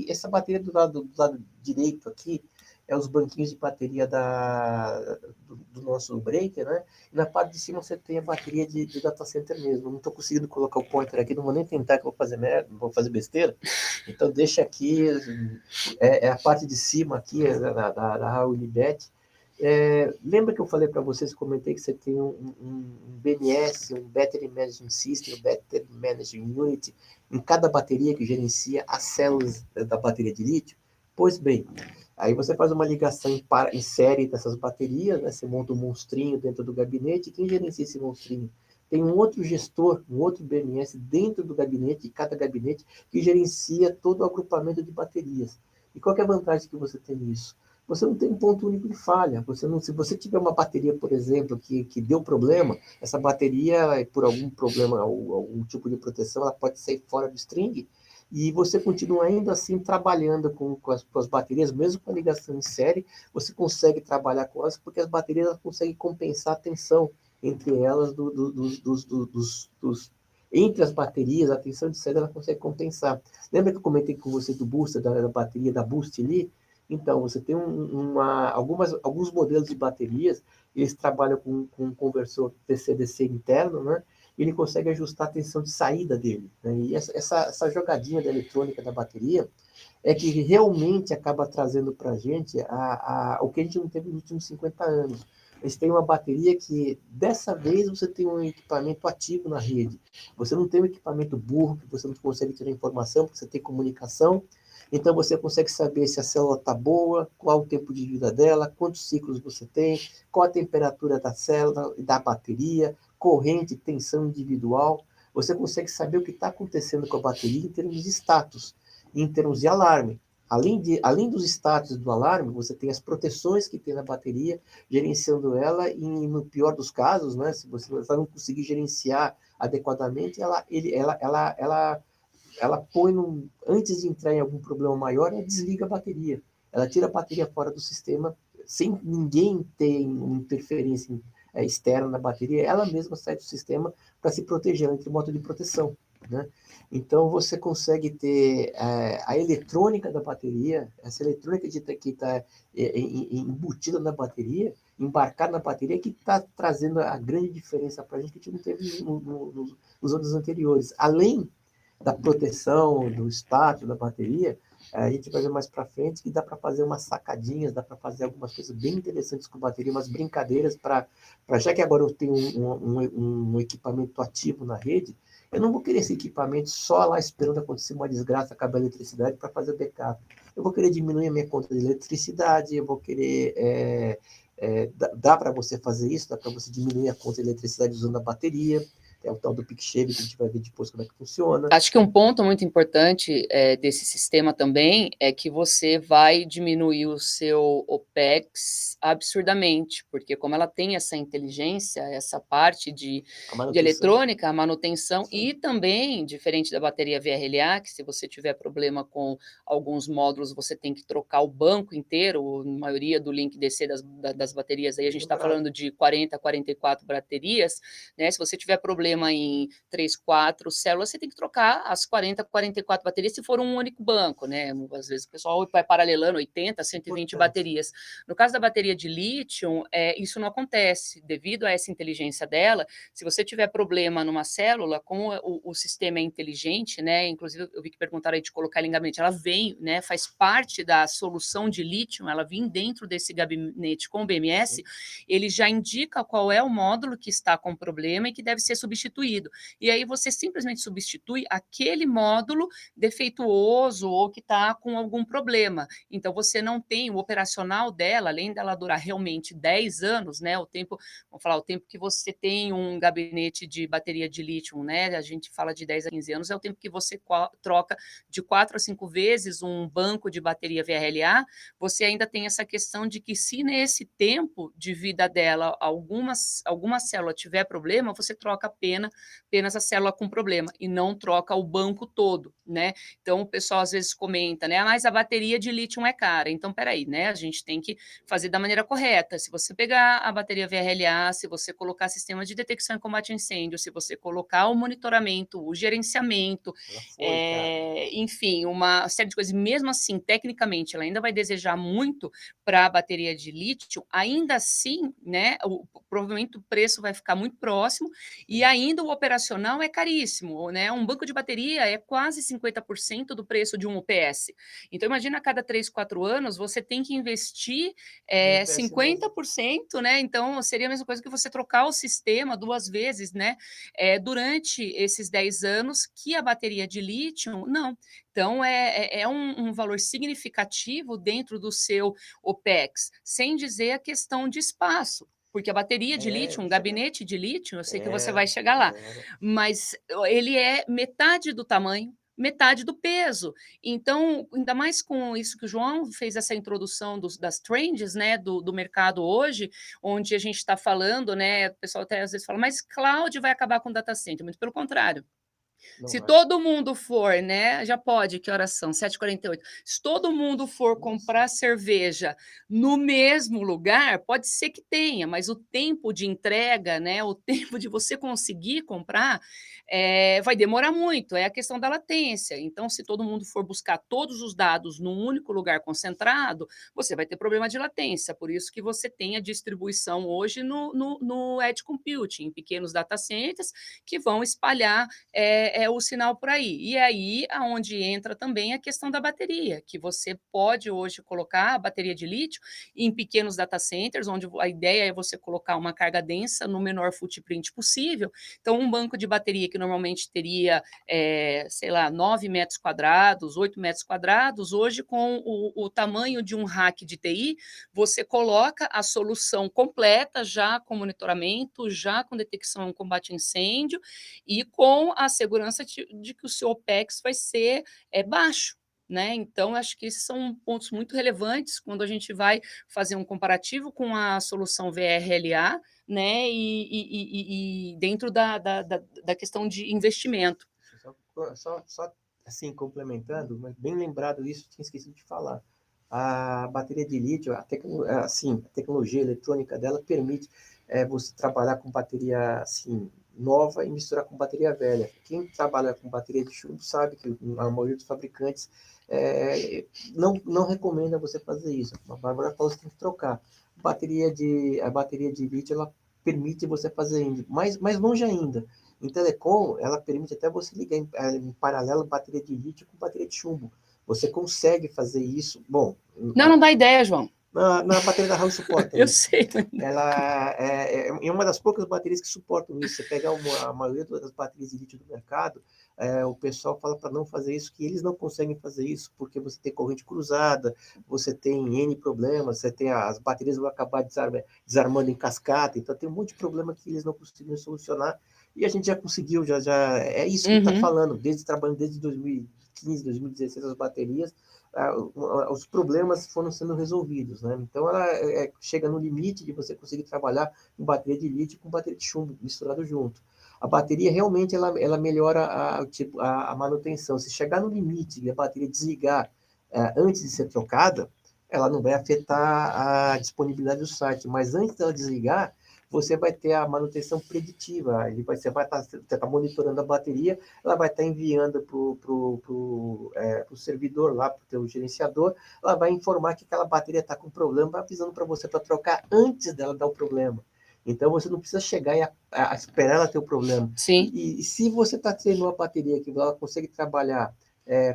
essa bateria do lado direito aqui, é os banquinhos de bateria do nosso breaker, né? E na parte de cima você tem a bateria de data center mesmo. Não estou conseguindo colocar o pointer aqui, não vou nem tentar, que eu vou fazer merda, não vou fazer besteira. Então deixa aqui, a parte de cima aqui, da Howe Libet. Lembra que eu falei para vocês, comentei que você tem um BMS, um Battery Management System, um Battery Management Unit, em cada bateria que gerencia as células da bateria de lítio? Pois bem, aí você faz uma ligação em série dessas baterias, né? Você monta um monstrinho dentro do gabinete, e quem gerencia esse monstrinho? Tem um outro gestor, um outro BMS dentro do gabinete, de cada gabinete, que gerencia todo o agrupamento de baterias. E qual que é a vantagem que você tem nisso? Você não tem um ponto único de falha. Se você tiver uma bateria, por exemplo, que deu problema, essa bateria, por algum problema, algum tipo de proteção, ela pode sair fora do string, e você continua ainda assim trabalhando com as baterias, mesmo com a ligação em série, você consegue trabalhar com elas, porque as baterias conseguem compensar a tensão entre elas Entre as baterias, a tensão de saída ela consegue compensar. Lembra que eu comentei com você do booster, da bateria da Boost ali? Então, você tem alguns modelos de baterias, eles trabalham com um conversor DC-DC interno, né? E ele consegue ajustar a tensão de saída dele. Né? E essa jogadinha da eletrônica da bateria é que realmente acaba trazendo para a gente o que a gente não teve nos últimos 50 anos. A gente tem uma bateria que, dessa vez, você tem um equipamento ativo na rede. Você não tem um equipamento burro, que você não consegue tirar informação, porque você tem comunicação. Então, você consegue saber se a célula está boa, qual o tempo de vida dela, quantos ciclos você tem, qual a temperatura da célula e da bateria, corrente, tensão individual. Você consegue saber o que está acontecendo com a bateria em termos de status, em termos de alarme. Além dos status do alarme, você tem as proteções que tem na bateria, gerenciando ela, e no pior dos casos, né, se você não conseguir gerenciar adequadamente, ela põe, antes de entrar em algum problema maior, ela desliga a bateria. Ela tira a bateria fora do sistema, sem ninguém ter interferência externa na bateria, ela mesma sai do sistema para se proteger, ela entra em modo de proteção. Né? Então, você consegue ter a eletrônica da bateria, essa eletrônica que está embutida na bateria, embarcada na bateria, que está trazendo a grande diferença para a gente que a gente não teve nos anos anteriores. Além da proteção, do status da bateria, a gente vai ver mais para frente que dá para fazer umas sacadinhas, dá para fazer algumas coisas bem interessantes com bateria, umas brincadeiras já que agora eu tenho um equipamento ativo na rede, eu não vou querer esse equipamento só lá esperando acontecer uma desgraça, acabar a eletricidade para fazer o backup. Eu vou querer diminuir a minha conta de eletricidade, eu vou querer... dá para você fazer isso, dá para você diminuir a conta de eletricidade usando a bateria. É o tal do Peak Shave, que a gente vai ver depois como é que funciona. Acho que um ponto muito importante desse sistema também é que você vai diminuir o seu OPEX absurdamente, porque como ela tem essa inteligência, essa parte de eletrônica, a manutenção, sim, e também, diferente da bateria VRLA, que se você tiver problema com alguns módulos, você tem que trocar o banco inteiro, a maioria do link DC das baterias, aí a gente está falando de 40, 44 baterias, né? Se você tiver problema em 3, 4 células, você tem que trocar as 40, 44 baterias se for um único banco, né? Às vezes o pessoal vai paralelando 80, 120 baterias. No caso da bateria de lítio, isso não acontece. Devido a essa inteligência dela, se você tiver problema numa célula, como o sistema é inteligente, né? Inclusive, eu vi que perguntaram aí de colocar ela em gabinete. Ela vem, né? Faz parte da solução de lítio, ela vem dentro desse gabinete com o BMS, sim, ele já indica qual é o módulo que está com problema e que deve ser substituído. E aí você simplesmente substitui aquele módulo defeituoso ou que está com algum problema. Então, você não tem o operacional dela, além dela durar realmente 10 anos, né? O tempo, vamos falar, o tempo que você tem um gabinete de bateria de lítio, né? A gente fala de 10 a 15 anos, é o tempo que você troca de 4 a 5 vezes um banco de bateria VRLA. Você ainda tem essa questão de que se nesse tempo de vida dela alguma célula tiver problema, você troca apenas a célula com problema e não troca o banco todo, né? Então o pessoal às vezes comenta, né? Mas a bateria de lítio é cara. Então, peraí, né? A gente tem que fazer da maneira correta. Se você pegar a bateria VRLA, se você colocar sistema de detecção e combate a incêndio, se você colocar o monitoramento, o gerenciamento, enfim, uma série de coisas, mesmo assim, tecnicamente, ela ainda vai desejar muito para a bateria de lítio, ainda assim, né? Provavelmente o preço vai ficar muito próximo e ainda o operacional é caríssimo, né? Um banco de bateria é quase 50% do preço de um UPS. Então, imagina a cada 3, 4 anos você tem que investir 50%, né? Então, seria a mesma coisa que você trocar o sistema 2 vezes, né? Durante esses 10 anos que a bateria de lítio, não. Então, é um valor significativo dentro do seu OPEX, sem dizer a questão de espaço. Porque a bateria de lítio, um gabinete de lítio, eu sei que você vai chegar lá, mas ele é metade do tamanho, metade do peso. Então, ainda mais com isso que o João fez essa introdução das trends, né, do mercado hoje, onde a gente está falando, né, o pessoal até às vezes fala, mas cloud vai acabar com o data center, muito pelo contrário. Não Se vai. todo mundo for, né? Já pode, que horas são? 7h48. Se todo mundo for comprar cerveja no mesmo lugar, pode ser que tenha, mas o tempo de entrega, né? O tempo de você conseguir comprar vai demorar muito. É a questão da latência. Então, se todo mundo for buscar todos os dados num único lugar concentrado, você vai ter problema de latência. Por isso que você tem a distribuição hoje no Edge Computing, em pequenos data centers, que vão espalhar o sinal por aí. E aí, aonde entra também a questão da bateria, que você pode hoje colocar a bateria de lítio em pequenos data centers, onde a ideia é você colocar uma carga densa no menor footprint possível. Então, um banco de bateria que normalmente teria, sei lá, 9 metros quadrados, 8 metros quadrados, hoje, com o tamanho de um rack de TI, você coloca a solução completa, já com monitoramento, já com detecção e combate a incêndio, e com a segurança de que o seu OPEX vai ser baixo. Né? Então, acho que esses são pontos muito relevantes quando a gente vai fazer um comparativo com a solução VRLA, né? E dentro da questão de investimento. Só assim, complementando, mas bem lembrado isso, tinha esquecido de falar. A bateria de lítio, assim, a tecnologia eletrônica dela permite você trabalhar com bateria assim, nova e misturar com bateria velha. Quem trabalha com bateria de chumbo sabe que a maioria dos fabricantes não recomenda você fazer isso. A Bárbara falou que você tem que trocar. A bateria de lítio, ela permite você fazer mais longe ainda. Em telecom, ela permite até você ligar em paralelo bateria de lítio com bateria de chumbo. Você consegue fazer isso. Bom, não dá ideia, João. Na bateria da RAM suporta Eu isso. sei. Ela é uma das poucas baterias que suportam isso. Você pega a maioria das baterias de lítio do mercado, o pessoal fala para não fazer isso, que eles não conseguem fazer isso, porque você tem corrente cruzada, você tem N problemas, você tem as baterias vão acabar desarmando em cascata, então tem um monte de problema que eles não conseguiram solucionar, e a gente já conseguiu, é isso que está falando, trabalhando desde 2015, 2016, as baterias, os problemas foram sendo resolvidos, né? Então ela chega no limite de você conseguir trabalhar com bateria de lítio com bateria de chumbo misturado junto. A bateria realmente ela melhora a manutenção. Se chegar no limite e a bateria desligar antes de ser trocada, ela não vai afetar a disponibilidade do site, mas antes dela desligar, você vai ter a manutenção preditiva. Você vai estar monitorando a bateria, ela vai estar enviando para o servidor lá, para o teu gerenciador, ela vai informar que aquela bateria está com problema, avisando para você para trocar antes dela dar o problema. Então, você não precisa chegar e esperar ela ter o problema. Sim. E se você está tendo uma bateria que ela consegue trabalhar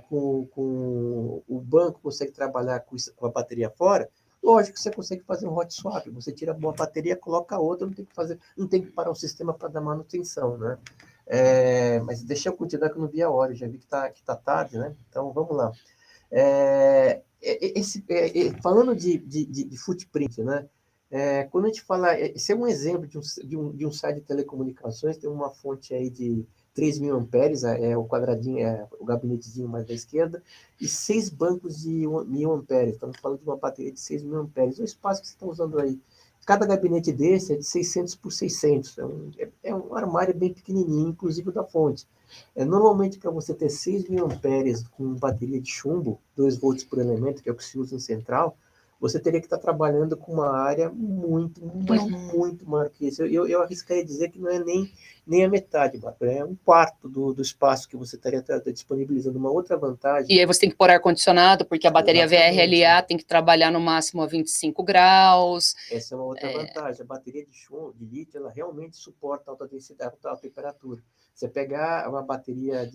com o banco, consegue trabalhar com a bateria fora, lógico que você consegue fazer um hot swap. Você tira uma bateria, coloca outra, não tem que parar o sistema para dar manutenção, né? Mas deixa eu continuar que eu não vi a hora, já vi que tá tarde, né? Então, vamos lá. Falando de footprint, né? Quando a gente fala, esse é um exemplo de um site de telecomunicações, tem uma fonte aí de 3.000 amperes, o quadradinho, o gabinetezinho mais da esquerda, e 6 bancos de 1.000 amperes. Estamos falando de uma bateria de 6.000 amperes. O espaço que você está usando aí, cada gabinete desse é de 600 por 600. É um armário bem pequenininho, inclusive o da fonte. Normalmente, para você ter 6.000 amperes com bateria de chumbo, 2 volts por elemento, que é o que se usa em central, você teria que estar trabalhando com uma área muito maior que isso. Eu arriscaria dizer que não é nem a metade, Bárbara, é um quarto do espaço que você estaria disponibilizando. Uma outra vantagem... E aí você tem que pôr ar-condicionado, porque a bateria VRLA tem que trabalhar no máximo a 25 graus. Essa é uma outra vantagem. A bateria de lítio, ela realmente suporta alta densidade, alta temperatura. Você pegar uma bateria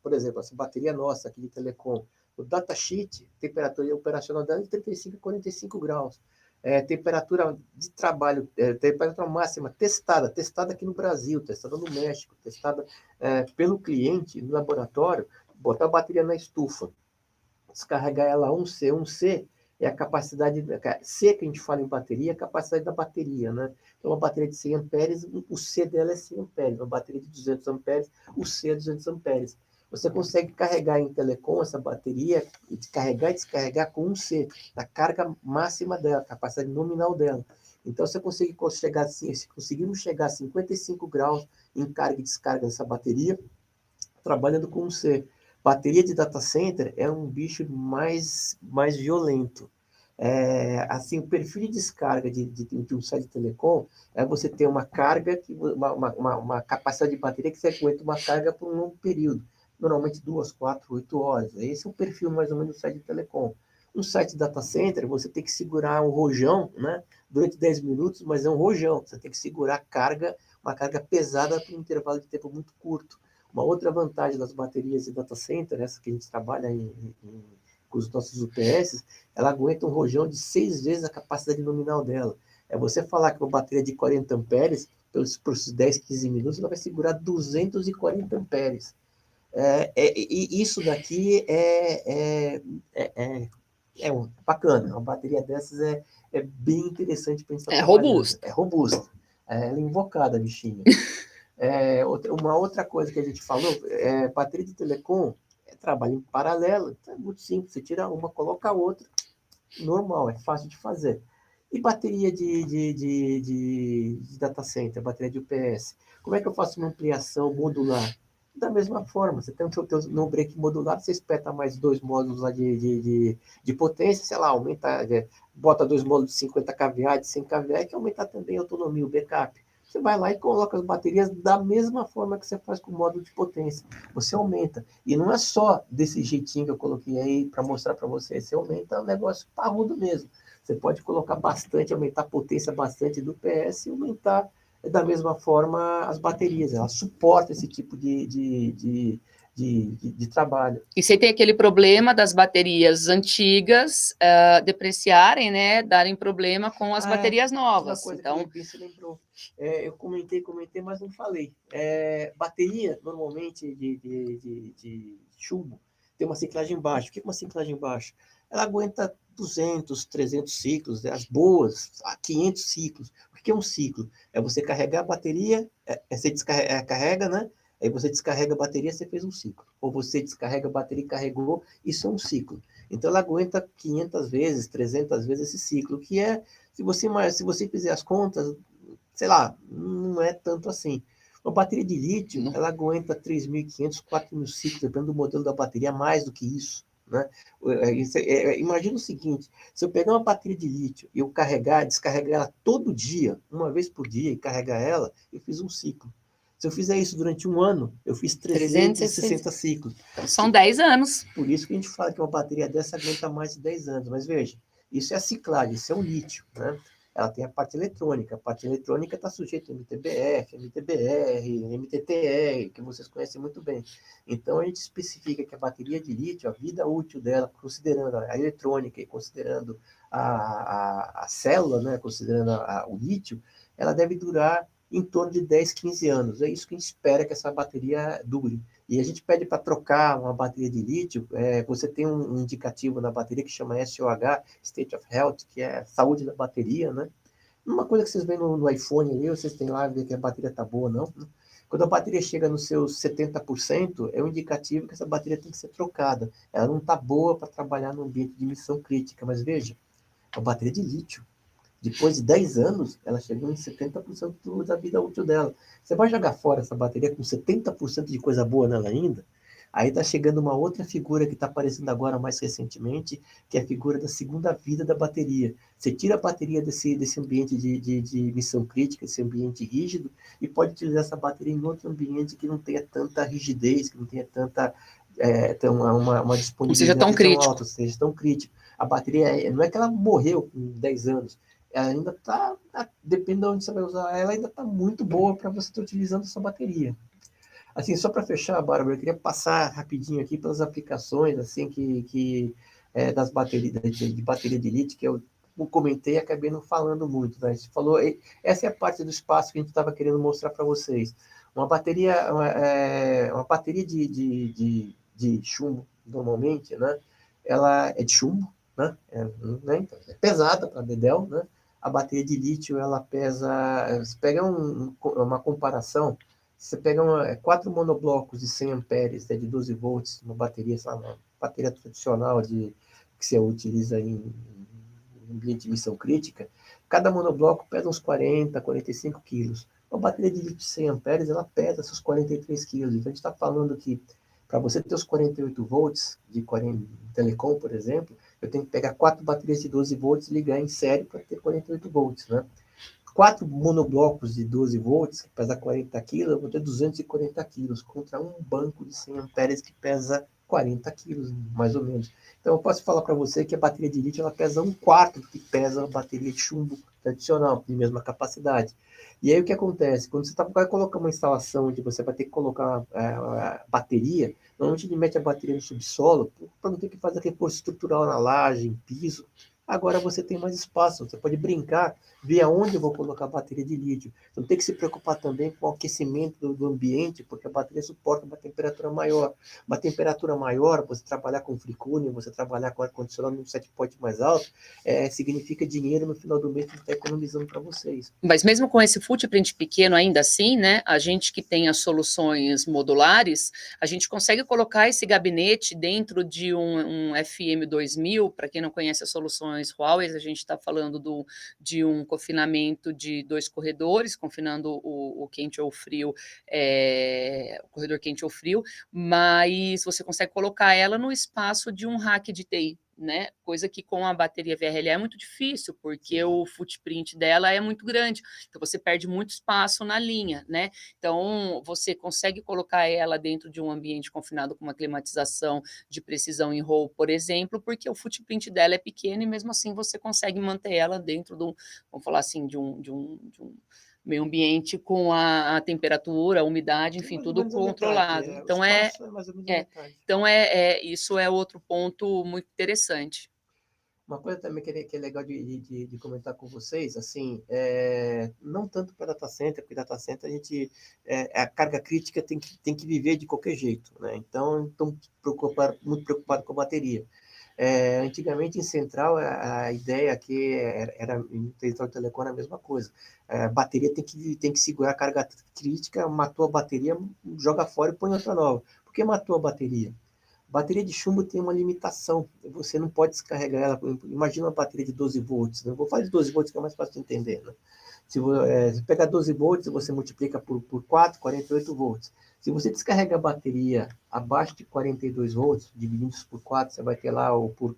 por exemplo, essa bateria nossa aqui de telecom, o datasheet, temperatura operacional dela é de 35 a 45 graus. Temperatura de trabalho, temperatura máxima testada aqui no Brasil, testada no México, testada pelo cliente no laboratório, botar a bateria na estufa, descarregar ela 1C é a capacidade, C que a gente fala em bateria, é a capacidade da bateria, né? Então, uma bateria de 100 amperes, o C dela é 100 amperes, uma bateria de 200 amperes, o C é 200 amperes. Você consegue carregar em telecom essa bateria, carregar e descarregar com 1C, a carga máxima dela, a capacidade nominal dela. Então, você conseguimos chegar a 55 graus em carga e descarga dessa bateria, trabalhando com C. Bateria de data center é um bicho mais violento. Assim, o perfil de descarga de um site de telecom é você ter uma carga, uma capacidade de bateria que você aguenta uma carga por um longo período, normalmente 2, 4, 8 horas. Esse é o perfil mais ou menos do site de telecom. Um site de data center, você tem que segurar um rojão, né, durante 10 minutos, mas é um rojão. Você tem que segurar a carga, uma carga pesada por um intervalo de tempo muito curto. Uma outra vantagem das baterias de data center, essa que a gente trabalha com os nossos UPS, ela aguenta um rojão de 6 vezes a capacidade nominal dela. É você falar que uma bateria de 40 amperes, pelos 10, 15 minutos, ela vai segurar 240 amperes. E isso daqui é bacana. Uma bateria dessas é bem interessante para a gente estar trabalhando. Robusta. É robusta. Ela é invocada, bichinha. Uma outra coisa que a gente falou, bateria de telecom é trabalho em paralelo. Então é muito simples. Você tira uma, coloca a outra. Normal, é fácil de fazer. E bateria de data center, bateria de UPS? Como é que eu faço uma ampliação modular? Da mesma forma, você tem o seu no-break modular, você espeta mais 2 módulos lá de potência, sei lá, aumenta, bota 2 módulos de 50 kVA, de 100 kVA, que aumenta também a autonomia, o backup. Você vai lá e coloca as baterias da mesma forma que você faz com o módulo de potência. Você aumenta. E não é só desse jeitinho que eu coloquei aí para mostrar para vocês. Você aumenta o negócio parrudo mesmo. Você pode colocar bastante, aumentar a potência bastante do PS e aumentar da mesma forma as baterias. Ela suporta esse tipo de trabalho. E você tem aquele problema das baterias antigas depreciarem, né, darem problema com as baterias novas. Uma coisa então, que você lembrou. Eu comentei, mas não falei. Bateria, normalmente, de chumbo, tem uma ciclagem baixa. O que é uma ciclagem baixa? Ela aguenta 200, 300 ciclos, as boas, 500 ciclos. O que é um ciclo? É você carregar a bateria, você descarrega, né? Aí você descarrega a bateria, você fez um ciclo. Ou você descarrega a bateria e carregou, isso é um ciclo. Então, ela aguenta 500 vezes, 300 vezes esse ciclo, que se você fizer as contas, sei lá, não é tanto assim. Uma bateria de lítio, ela aguenta 3.500, 4.000 ciclos, dependendo do modelo da bateria, mais do que isso. Né? Imagina o seguinte, se eu pegar uma bateria de lítio e eu descarregar ela todo dia, uma vez por dia, e carregar ela, eu fiz um ciclo. Se eu fizer isso durante um ano, eu fiz 360 ciclos. São 10 anos. Por isso que a gente fala que uma bateria dessa aguenta mais de 10 anos. Mas veja, isso é a ciclagem, isso é o lítio. Né? Ela tem a parte eletrônica. A parte eletrônica está sujeita a MTBF, MTBR, MTTR, que vocês conhecem muito bem. Então, a gente especifica que a bateria de lítio, a vida útil dela, considerando a eletrônica e considerando a célula, né, considerando o lítio, ela deve durar em torno de 10, 15 anos. É isso que a gente espera que essa bateria dure. E a gente pede para trocar uma bateria de lítio, você tem um indicativo na bateria que chama SOH, State of Health, que é saúde da bateria, né? Uma coisa que vocês veem no iPhone ali, vocês têm lá ver que a bateria está boa ou não. Né? Quando a bateria chega nos seus 70%, é um indicativo que essa bateria tem que ser trocada. Ela não está boa para trabalhar no ambiente de missão crítica, mas veja, a bateria de lítio, depois de 10 anos, ela chegou em 70% da vida útil dela. Você vai jogar fora essa bateria com 70% de coisa boa nela ainda? Aí está chegando uma outra figura que está aparecendo agora mais recentemente, que é a figura da segunda vida da bateria. Você tira a bateria desse ambiente de missão crítica, desse ambiente rígido, e pode utilizar essa bateria em outro ambiente que não tenha tanta rigidez, que não tenha tanta uma disponibilidade tão alta, seja tão crítico. A bateria, não é que ela morreu com 10 anos, ela ainda está, depende de onde você vai usar, ela ainda está muito boa para você estar utilizando essa bateria. Assim, só para fechar, Bárbara, eu queria passar rapidinho aqui pelas aplicações, assim, das baterias, de bateria de lítio, que eu comentei e acabei não falando muito, né? A gente falou, essa é a parte do espaço que a gente estava querendo mostrar para vocês. Uma bateria, uma bateria de chumbo, normalmente, né? Ela é de chumbo, né? Então, é pesada para dedéu, né? A bateria de lítio, ela pesa... Você pega uma comparação, você pega 4 monoblocos de 100 amperes, de 12 volts, uma bateria, uma bateria tradicional que você utiliza em ambiente de missão crítica, cada monobloco pesa uns 40, 45 quilos. Uma bateria de lítio de 100 amperes, ela pesa seus 43 quilos. Então, a gente está falando que para você ter os 48 volts de 40, telecom, por exemplo, eu tenho que pegar 4 baterias de 12 volts e ligar em série para ter 48 volts, né? 4 monoblocos de 12 volts, que pesa 40 quilos, eu vou ter 240 quilos, contra um banco de 100 amperes que pesa 40 quilos, mais ou menos. Então, eu posso falar para você que a bateria de lítio ela pesa um quarto do que pesa a bateria de chumbo tradicional, de mesma capacidade. E aí, o que acontece? Quando você vai colocar uma instalação onde você vai ter que colocar a bateria, normalmente ele mete a bateria no subsolo, para não ter que fazer reforço estrutural na laje, em piso. Agora você tem mais espaço, você pode brincar, ver aonde eu vou colocar a bateria de lítio. Então tem que se preocupar também com o aquecimento do ambiente, porque a bateria suporta uma temperatura maior. Uma temperatura maior, você trabalhar com free cooling, você trabalhar com ar-condicionado num set point mais alto, significa dinheiro no final do mês que está economizando para vocês. Mas mesmo com esse footprint pequeno, ainda assim, né, a gente que tem as soluções modulares, a gente consegue colocar esse gabinete dentro de um FM2000, para quem não conhece as soluções Huawei, a gente está falando de um confinamento de 2 corredores, confinando o quente ou o frio, o corredor quente ou frio, mas você consegue colocar ela no espaço de um rack de TI, né? Coisa que com a bateria VRLA é muito difícil, porque o footprint dela é muito grande, então você perde muito espaço na linha, né? Então você consegue colocar ela dentro de um ambiente confinado com uma climatização de precisão em roll, por exemplo, porque o footprint dela é pequeno e mesmo assim você consegue manter ela dentro do, vamos falar assim, de um meio ambiente com a temperatura, a umidade, enfim, tudo controlado. O espaço é mais ou menos a metade. Então, isso é outro ponto muito interessante. Uma coisa também que é legal de comentar com vocês, assim, não tanto para data center, porque data center a carga crítica tem que viver de qualquer jeito, né? Então, estão muito preocupados com a bateria. Antigamente em central a ideia aqui era em central de telecom era a mesma coisa. A bateria tem que segurar a carga crítica, matou a bateria, joga fora e põe outra nova. Por que matou a bateria? Bateria de chumbo tem uma limitação. Você não pode descarregar ela. Imagina uma bateria de 12 volts. Né? Eu vou falar de 12 volts que é mais fácil de entender. Né? Se você pegar 12 volts, você multiplica por 4, 48 volts. Se você descarrega a bateria abaixo de 42 volts, dividindo isso por 4, você vai ter lá, ou por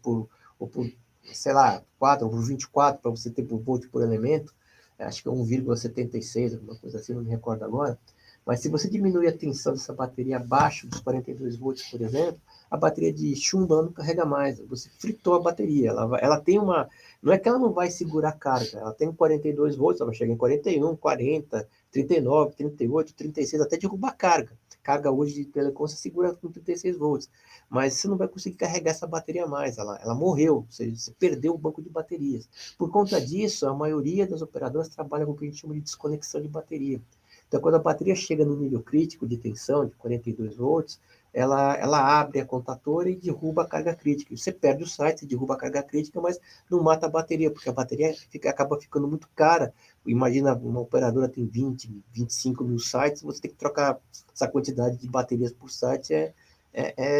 sei lá, 4 ou por 24, para você ter por volt por elemento. Acho que é 1,76, alguma coisa assim, não me recordo agora. Mas se você diminuir a tensão dessa bateria abaixo dos 42 volts, por exemplo, a bateria de chumbo não carrega mais. Você fritou a bateria. Ela tem uma... Não é que ela não vai segurar a carga. Ela tem 42 volts, ela vai chegar em 41, 40, 39, 38, 36, até derrubar a carga. Carga hoje de telecom você segura com 36 volts. Mas você não vai conseguir carregar essa bateria mais. Ela morreu. Ou seja, você perdeu o banco de baterias. Por conta disso, a maioria das operadoras trabalha com o que a gente chama de desconexão de bateria. Então, quando a bateria chega no nível crítico de tensão, de 42 volts, ela abre a contatora e derruba a carga crítica. Você perde o site, você derruba a carga crítica, mas não mata a bateria, porque a bateria acaba ficando muito cara. Imagina, uma operadora tem 20, 25 mil sites, você tem que trocar essa quantidade de baterias por site,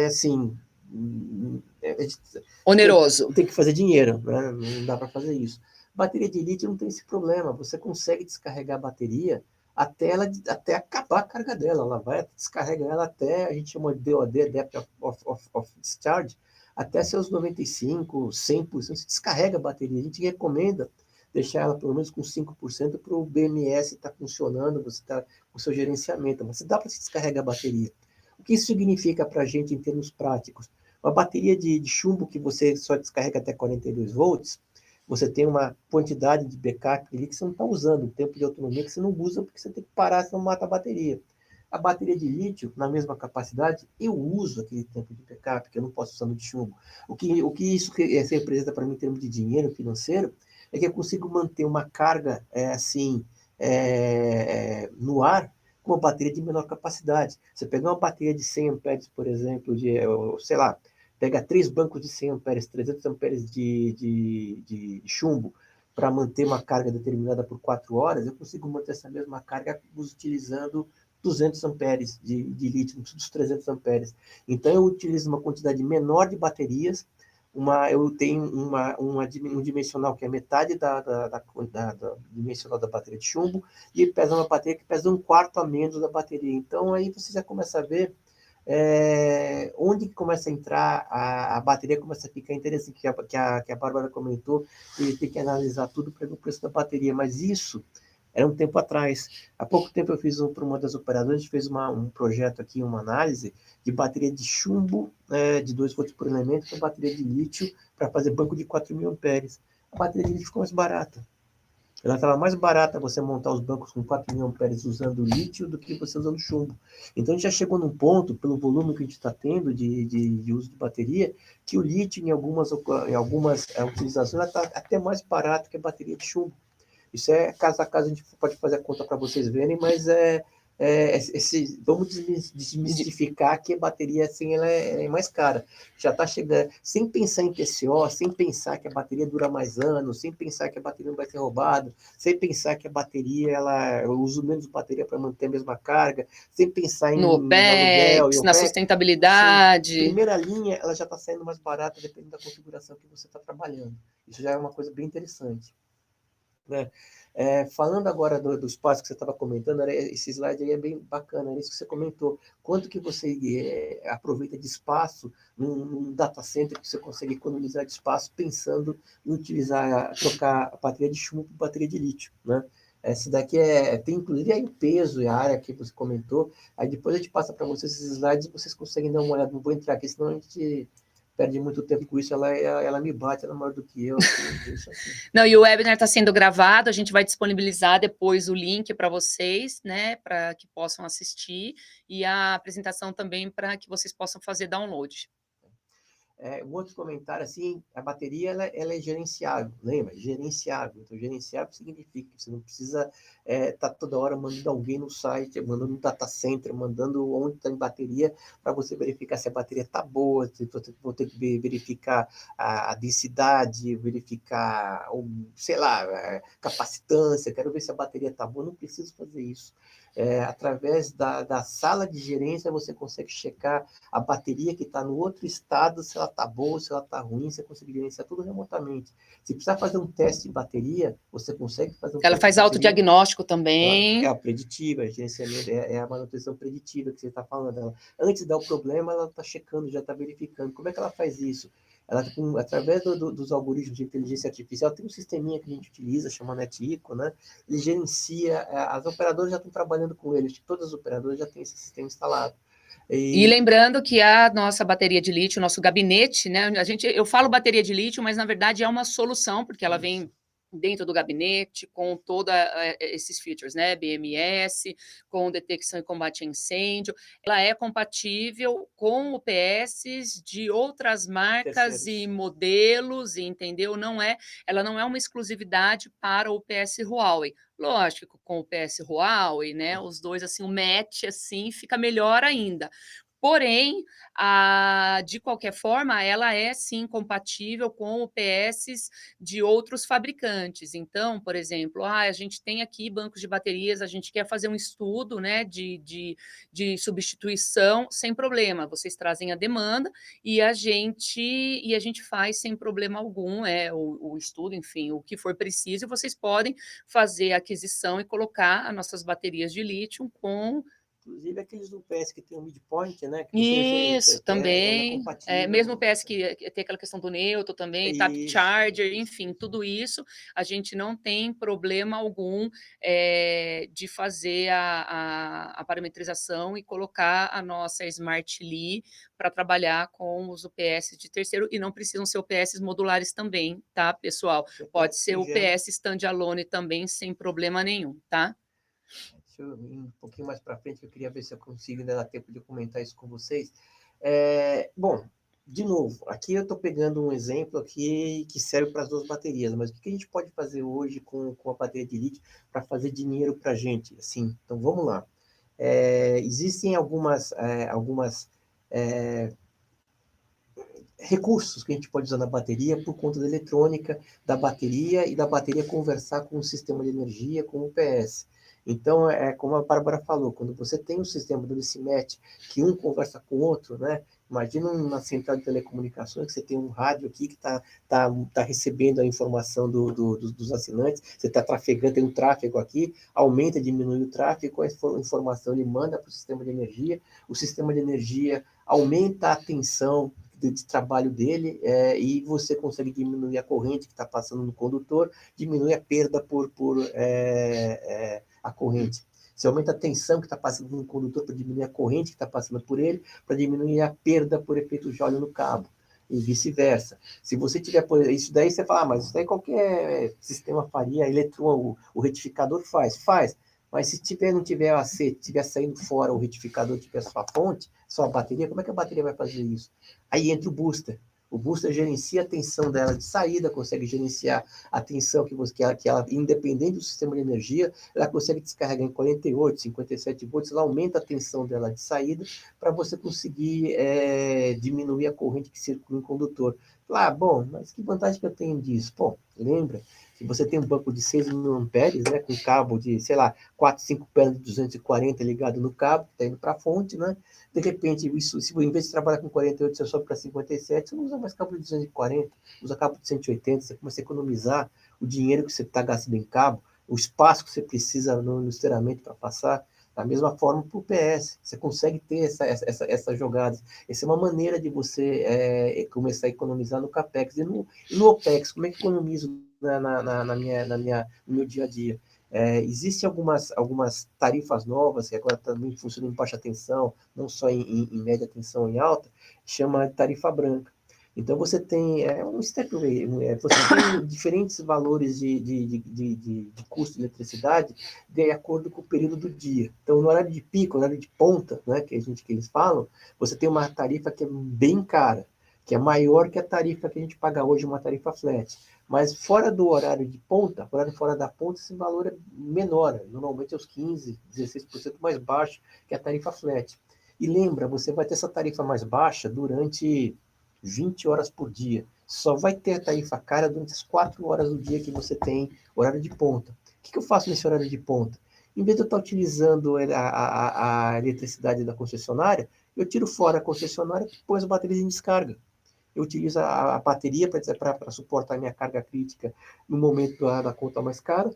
assim... Oneroso. Tem que fazer dinheiro, né? Não dá para fazer isso. Bateria de lítio não tem esse problema, você consegue descarregar a bateria até acabar a carga dela. Ela vai descarregar ela até, a gente chama de DOD, Depth of Discharge, até seus 95%, 100%, se descarrega a bateria. A gente recomenda deixar ela pelo menos com 5% para o BMS estar funcionando, você está com o seu gerenciamento, mas dá para se descarregar a bateria. O que isso significa para a gente em termos práticos? Uma bateria de chumbo que você só descarrega até 42 volts, você tem uma quantidade de backup ali que você não está usando, um tempo de autonomia que você não usa porque você tem que parar, senão mata a bateria. A bateria de lítio, na mesma capacidade, eu uso aquele tempo de backup, que eu não posso usar no de chumbo. O que isso representa para mim em termos de dinheiro financeiro é que eu consigo manter uma carga no ar com uma bateria de menor capacidade. Você pegar uma bateria de 100 amperes, por exemplo, sei lá, pega 3 bancos de 100 amperes, 300 amperes de chumbo, para manter uma carga determinada por 4 horas, eu consigo manter essa mesma carga utilizando 200 amperes de lítio, dos 300 amperes. Então, eu utilizo uma quantidade menor de baterias eu tenho um dimensional que é metade do dimensional da bateria de chumbo, e pesa uma bateria que pesa um quarto a menos da bateria. Então, aí você já começa a ver onde começa a entrar a bateria, começa a ficar interessante, que a Bárbara comentou, e tem que analisar tudo para ver o preço da bateria, mas isso era um tempo atrás. Há pouco tempo eu fiz para uma das operadoras, a gente fez um projeto aqui, uma análise de bateria de chumbo, de 2 volts por elemento, com bateria de lítio, para fazer banco de 4.000 amperes. A bateria de lítio ficou mais barata. Ela estava mais barata você montar os bancos com 4.000 amperes usando lítio do que você usando chumbo. Então, a gente já chegou num ponto, pelo volume que a gente está tendo de uso de bateria, que o lítio, em algumas utilizações, está até mais barato que a bateria de chumbo. Isso é caso a caso, a gente pode fazer a conta para vocês verem, mas vamos desmistificar que a bateria assim, ela é mais cara. Já está chegando, sem pensar em TCO, sem pensar que a bateria dura mais anos, sem pensar que a bateria não vai ser roubada, sem pensar que a bateria, eu uso menos bateria para manter a mesma carga, sem pensar no aluguel e OPEX, na OPEX. sustentabilidade. Primeira linha, ela já está saindo mais barata dependendo da configuração que você está trabalhando. Isso já é uma coisa bem interessante. Né? Falando agora do espaço que você estava comentando, esse slide aí é bem bacana, é isso que você comentou. Quanto que você aproveita de espaço num data center, que você consegue economizar de espaço pensando em trocar a bateria de chumbo por bateria de lítio, né? Esse daqui tem inclusive aí o peso e a área que você comentou. Aí depois a gente passa para vocês esses slides e vocês conseguem dar uma olhada. Não vou entrar aqui, senão a gente perde muito tempo com isso. Ela me bate, ela é maior do que eu. Não, e o webinar está sendo gravado, a gente vai disponibilizar depois o link para vocês, né, para que possam assistir, e a apresentação também para que vocês possam fazer download. Um outro comentário, assim, a bateria ela é gerenciável, lembra? Gerenciável. Então, gerenciável significa que você não precisa estar toda hora mandando alguém no site, mandando no data center, mandando onde está em bateria, para você verificar se a bateria está boa, se você vou ter que verificar a densidade, verificar, sei lá, capacitância, quero ver se a bateria está boa, não preciso fazer isso. Através da sala de gerência, você consegue checar a bateria que está no outro estado, se ela está boa, se ela está ruim, você consegue gerenciar tudo remotamente. Se precisar fazer um teste de bateria, você consegue fazer um Ela teste faz de bateria. autodiagnóstico também. A preditiva, gerenciamento, a manutenção preditiva que você está falando. Antes de dar o problema, ela está checando, já está verificando. Como é que ela faz isso? Ela, através dos algoritmos de inteligência artificial, tem um sisteminha que a gente utiliza, chama NetIco, né? Ele gerencia, as operadoras já estão trabalhando com ele, todas as operadoras já têm esse sistema instalado. E lembrando que a nossa bateria de lítio, o nosso gabinete, né? Eu falo bateria de lítio, mas na verdade é uma solução, porque ela vem dentro do gabinete, com todos esses features, né? BMS, com detecção e combate a incêndio. Ela é compatível com UPS de outras marcas e modelos, entendeu? Ela não é uma exclusividade para o UPS Huawei. Lógico, com o PS Huawei, né? Os dois, assim, o match, assim, fica melhor ainda. Porém, de qualquer forma, ela é sim compatível com o PS de outros fabricantes. Então, por exemplo, a gente tem aqui bancos de baterias, a gente quer fazer um estudo, né, de substituição, sem problema. Vocês trazem a demanda e a gente faz sem problema algum, o estudo, enfim, o que for preciso, vocês podem fazer a aquisição e colocar as nossas baterias de lítio com... Inclusive aqueles do PS que tem um midpoint, né? Que Isso, também. Mesmo o PS que tem aquela questão do neutro também, tap isso, charger, enfim, tudo isso, a gente não tem problema algum de fazer a parametrização e colocar a nossa Smart Li para trabalhar com os UPS de terceiro, e não precisam ser UPS modulares também, tá, pessoal? Pode ser UPS standalone também, sem problema nenhum, tá? Deixa eu ir um pouquinho mais para frente, que eu queria ver se eu consigo ainda dar tempo de comentar isso com vocês. Bom, de novo, aqui eu estou pegando um exemplo aqui que serve para as duas baterias, mas o que a gente pode fazer hoje com a bateria de lítio para fazer dinheiro para a gente? Assim, então vamos lá. Existem algumas recursos que a gente pode usar na bateria por conta da eletrônica da bateria e da bateria conversar com o sistema de energia, com o UPS. Então, como a Bárbara falou, quando você tem um sistema do esse match, que um conversa com o outro, né? Imagina uma central de telecomunicações, que você tem um rádio aqui que tá recebendo a informação dos assinantes, você está trafegando, tem um tráfego aqui, aumenta, diminui o tráfego, a informação ele manda para o sistema de energia aumenta a tensão de trabalho dele e você consegue diminuir a corrente que está passando no condutor, diminui a perda por a corrente. Você aumenta a tensão que está passando no condutor para diminuir a corrente que está passando por ele, para diminuir a perda por efeito Joule no cabo, e vice-versa. Se você tiver isso daí, você fala, mas isso daí qualquer sistema faria, o retificador faz. Mas se não tiver AC, estiver saindo fora o retificador, tiver sua fonte, sua bateria, como é que a bateria vai fazer isso? Aí entra o booster. O booster gerencia a tensão dela de saída, consegue gerenciar a tensão que ela, independente do sistema de energia, ela consegue descarregar em 48, 57 volts, ela aumenta a tensão dela de saída para você conseguir diminuir a corrente que circula no condutor. Bom, mas que vantagem que eu tenho disso? Pô, lembra? Se você tem um banco de 6.000 amperes, né, com cabo de, 4, 5 pernas de 240 ligado no cabo, que está indo para a fonte, né? De repente, se em vez de trabalhar com 48, você sobe para 57, você não usa mais cabo de 240, usa cabo de 180, você começa a economizar o dinheiro que você está gastando em cabo, o espaço que você precisa no esteramento para passar. Da mesma forma para o PS, você consegue ter essas jogadas. Essa é uma maneira de você começar a economizar no CAPEX. E no OPEX, como é que economizo no meu dia a dia? Existem algumas tarifas novas, que agora também funcionam em baixa tensão, não só em média tensão e alta, chama de tarifa branca. Então, você tem um step away, você tem diferentes valores de custo de eletricidade de acordo com o período do dia. Então, no horário de pico, no horário de ponta, né, que eles falam, você tem uma tarifa que é bem cara, que é maior que a tarifa que a gente paga hoje, uma tarifa flat. Mas fora do horário de ponta, fora da ponta, esse valor é menor. Normalmente é os 15%, 16% mais baixo que a tarifa flat. E lembra, você vai ter essa tarifa mais baixa durante 20 horas por dia. Só vai ter a tarifa cara durante as 4 horas do dia que você tem horário de ponta. O que eu faço nesse horário de ponta? Em vez de eu estar utilizando a eletricidade da concessionária, eu tiro fora a concessionária e põe as baterias em descarga. Eu utilizo a bateria para suportar a minha carga crítica no momento da conta mais cara.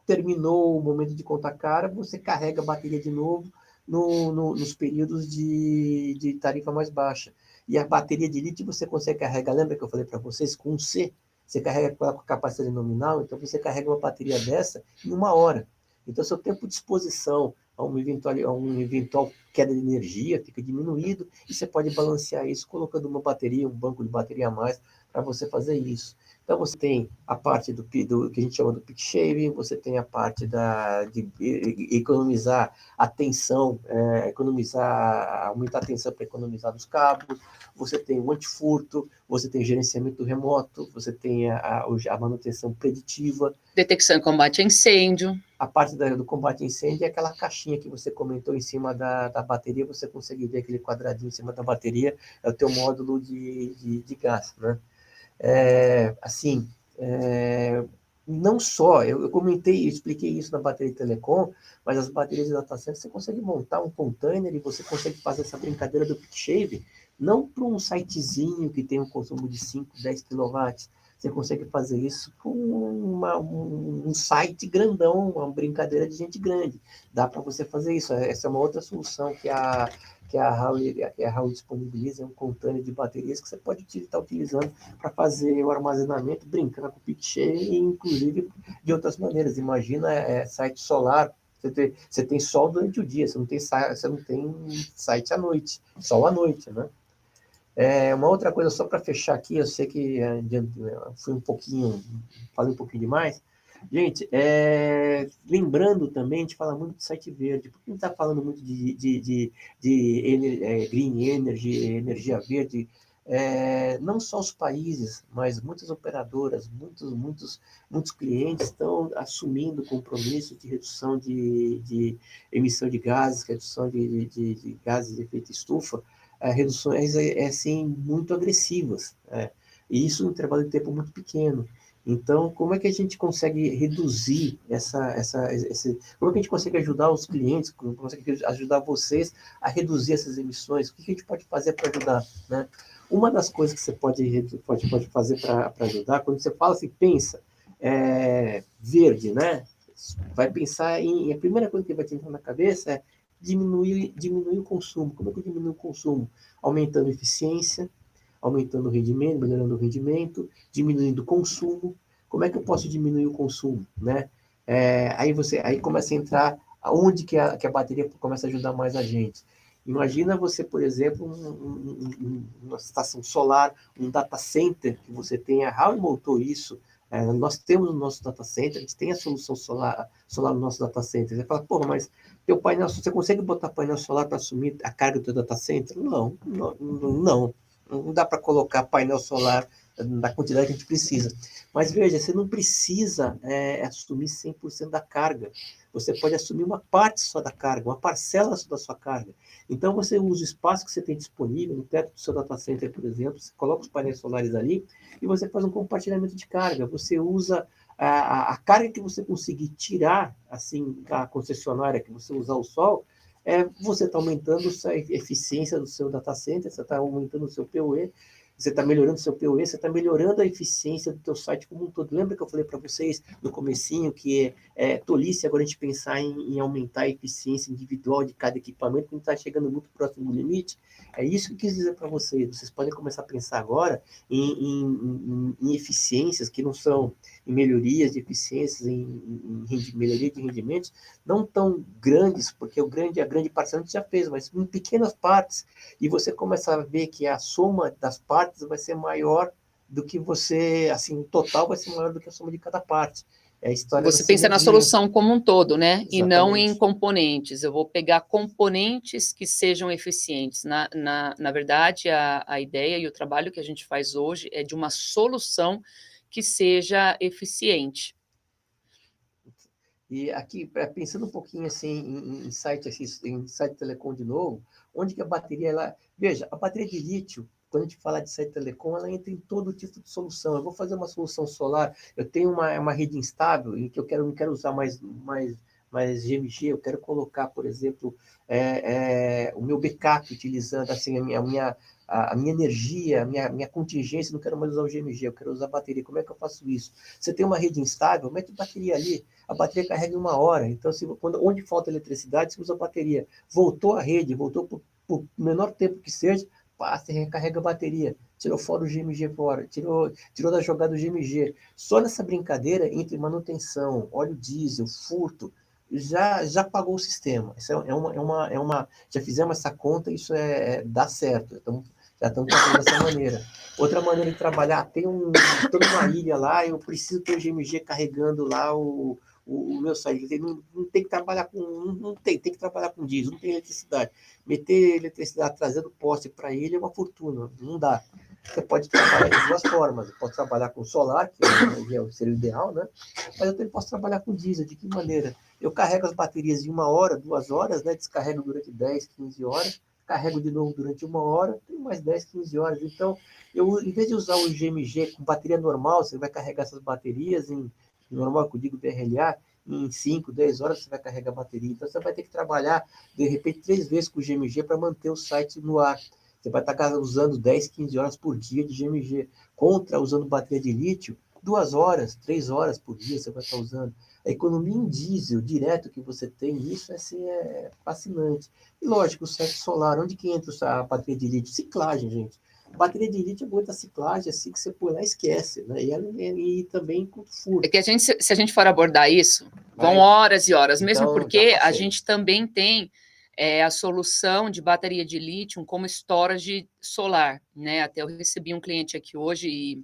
Terminou o momento de conta cara, você carrega a bateria de novo nos períodos de tarifa mais baixa. E a bateria de lítio você consegue carregar, lembra que eu falei para vocês, com um C, você carrega com a capacidade nominal, então você carrega uma bateria dessa em 1 hora. Então, seu tempo de exposição a uma eventual queda de energia fica diminuído e você pode balancear isso colocando uma bateria, um banco de bateria a mais para você fazer isso. Então, você tem a parte do que a gente chama do peak shaving, você tem a parte de economizar a tensão, aumentar a tensão para economizar dos cabos, você tem o antifurto, você tem gerenciamento remoto, você tem a manutenção preditiva. Detecção e combate a incêndio. A parte do combate a incêndio é aquela caixinha que você comentou em cima da bateria, você consegue ver aquele quadradinho em cima da bateria, é o teu módulo de gás, né? Não só, eu comentei, expliquei isso na bateria de telecom, mas as baterias de data center você consegue montar um container e você consegue fazer essa brincadeira do peak shave, não para um sitezinho que tem um consumo de 5, 10 kW. Você consegue fazer isso com um site grandão, uma brincadeira de gente grande. Dá para você fazer isso. Essa é uma outra solução que a Huawei disponibiliza, um container de baterias que você pode estar utilizando para fazer o armazenamento, brincando com o peak shave e, inclusive, de outras maneiras. Imagina site solar. Você tem sol durante o dia, você não tem site à noite, sol à noite, né? Uma outra coisa, só para fechar aqui, eu sei que falei um pouquinho demais. Gente, lembrando também, a gente fala muito de site verde, porque a gente está falando muito de green energy, energia verde, não só os países, mas muitas operadoras, muitos clientes estão assumindo compromisso de redução de emissão de gases, redução de gases de efeito estufa, reduções assim, muito agressivas, e isso em um intervalo de tempo muito pequeno. Então, como é que a gente consegue reduzir como é que a gente consegue ajudar os clientes, como consegue ajudar vocês a reduzir essas emissões? O que a gente pode fazer para ajudar, né? Uma das coisas que você pode fazer para ajudar, quando você fala assim, pensa, verde, né? Vai pensar a primeira coisa que vai te entrar na cabeça é diminuir o consumo. Como é que eu diminuo o consumo? Aumentando a eficiência, aumentando o rendimento, melhorando o rendimento, diminuindo o consumo. Como é que eu posso diminuir o consumo, né? Aí começa a entrar aonde que a bateria começa a ajudar mais a gente. Imagina você, por exemplo, uma estação solar, um data center que você tenha. A Howe montou isso. Nós temos no nosso data center, a gente tem a solução solar no nosso data center. Você fala, porra, mas teu painel, você consegue botar painel solar para assumir a carga do teu data center? Não, não, não. Não dá para colocar painel solar na quantidade que a gente precisa. Mas veja, você não precisa assumir 100% da carga. Você pode assumir uma parte só da carga, uma parcela só da sua carga. Então, você usa o espaço que você tem disponível, no teto do seu data center, por exemplo, você coloca os painéis solares ali e você faz um compartilhamento de carga. Você usa a carga que você conseguir tirar, assim, da concessionária, que você usar o sol, você está aumentando a eficiência do seu data center, você está aumentando o seu PoE, você está melhorando o seu PoE, você está melhorando a eficiência do teu site como um todo. Lembra que eu falei para vocês no comecinho que tolice agora a gente pensar em aumentar a eficiência individual de cada equipamento, que está chegando muito próximo do limite? É isso que eu quis dizer para vocês. Vocês podem começar a pensar agora em eficiências que não são em melhorias de eficiências, em melhoria de rendimentos, não tão grandes, porque a grande parcela a gente já fez, mas em pequenas partes, e você começa a ver que a soma das partes vai ser maior do que você, assim, o total vai ser maior do que a soma de cada parte. É a história da Você pensa na sinergia. solução como um todo, né? Exatamente. E não em componentes. Eu vou pegar componentes que sejam eficientes. Na verdade, a ideia e o trabalho que a gente faz hoje é de uma solução que seja eficiente. E aqui, pensando um pouquinho assim em site telecom de novo, onde que a bateria, veja, a bateria de lítio, quando a gente fala de site telecom, ela entra em todo tipo de solução. Eu vou fazer uma solução solar, eu tenho uma rede instável em que eu não quero usar mais GMG, eu quero colocar, por exemplo, o meu backup utilizando assim, a minha energia, a minha contingência, não quero mais usar o GMG, eu quero usar a bateria. Como é que eu faço isso? Você tem uma rede instável, mete bateria ali, a bateria carrega em 1 hora. Então, onde falta eletricidade, você usa a bateria. Voltou a rede, voltou por menor tempo que seja, você recarrega a bateria. Tirou fora o GMG fora, tirou da jogada o GMG. Só nessa brincadeira, entre manutenção, óleo diesel, furto, já pagou o sistema. Isso já fizemos essa conta, isso dá certo. Então, já estamos fazendo dessa maneira. Outra maneira de trabalhar, estou numa ilha lá, eu preciso ter o GMG carregando lá o meu site. Não tem que trabalhar com. Não tem que trabalhar com diesel, não tem eletricidade. Meter eletricidade trazendo poste para ele é uma fortuna, não dá. Você pode trabalhar de duas formas. Você pode trabalhar com solar, que seria o ideal, né? Mas eu também posso trabalhar com diesel. De que maneira? Eu carrego as baterias em 1 hora, 2 horas, né? Descarrego durante 10, 15 horas, carrego de novo durante 1 hora, tenho mais 10, 15 horas. Então, em vez de usar o GMG com bateria normal, você vai carregar essas baterias normal, que eu digo BRLA, em 5, 10 horas você vai carregar a bateria. Então, você vai ter que trabalhar, de repente, 3 vezes com o GMG para manter o site no ar. Você vai estar usando 10, 15 horas por dia de GMG, contra usando bateria de lítio, 2 horas, 3 horas por dia você vai estar usando. A economia em diesel direto que você tem, isso é fascinante. E lógico, o site solar, onde que entra a bateria de lítio? Ciclagem, gente. Bateria de lítio aguenta ciclagem, assim que você põe lá, esquece, né? E também com furto. É que se a gente for abordar isso, vão horas e horas, mesmo Então, porque a gente também tem a solução de bateria de lítio como storage solar, né? Até eu recebi um cliente aqui hoje e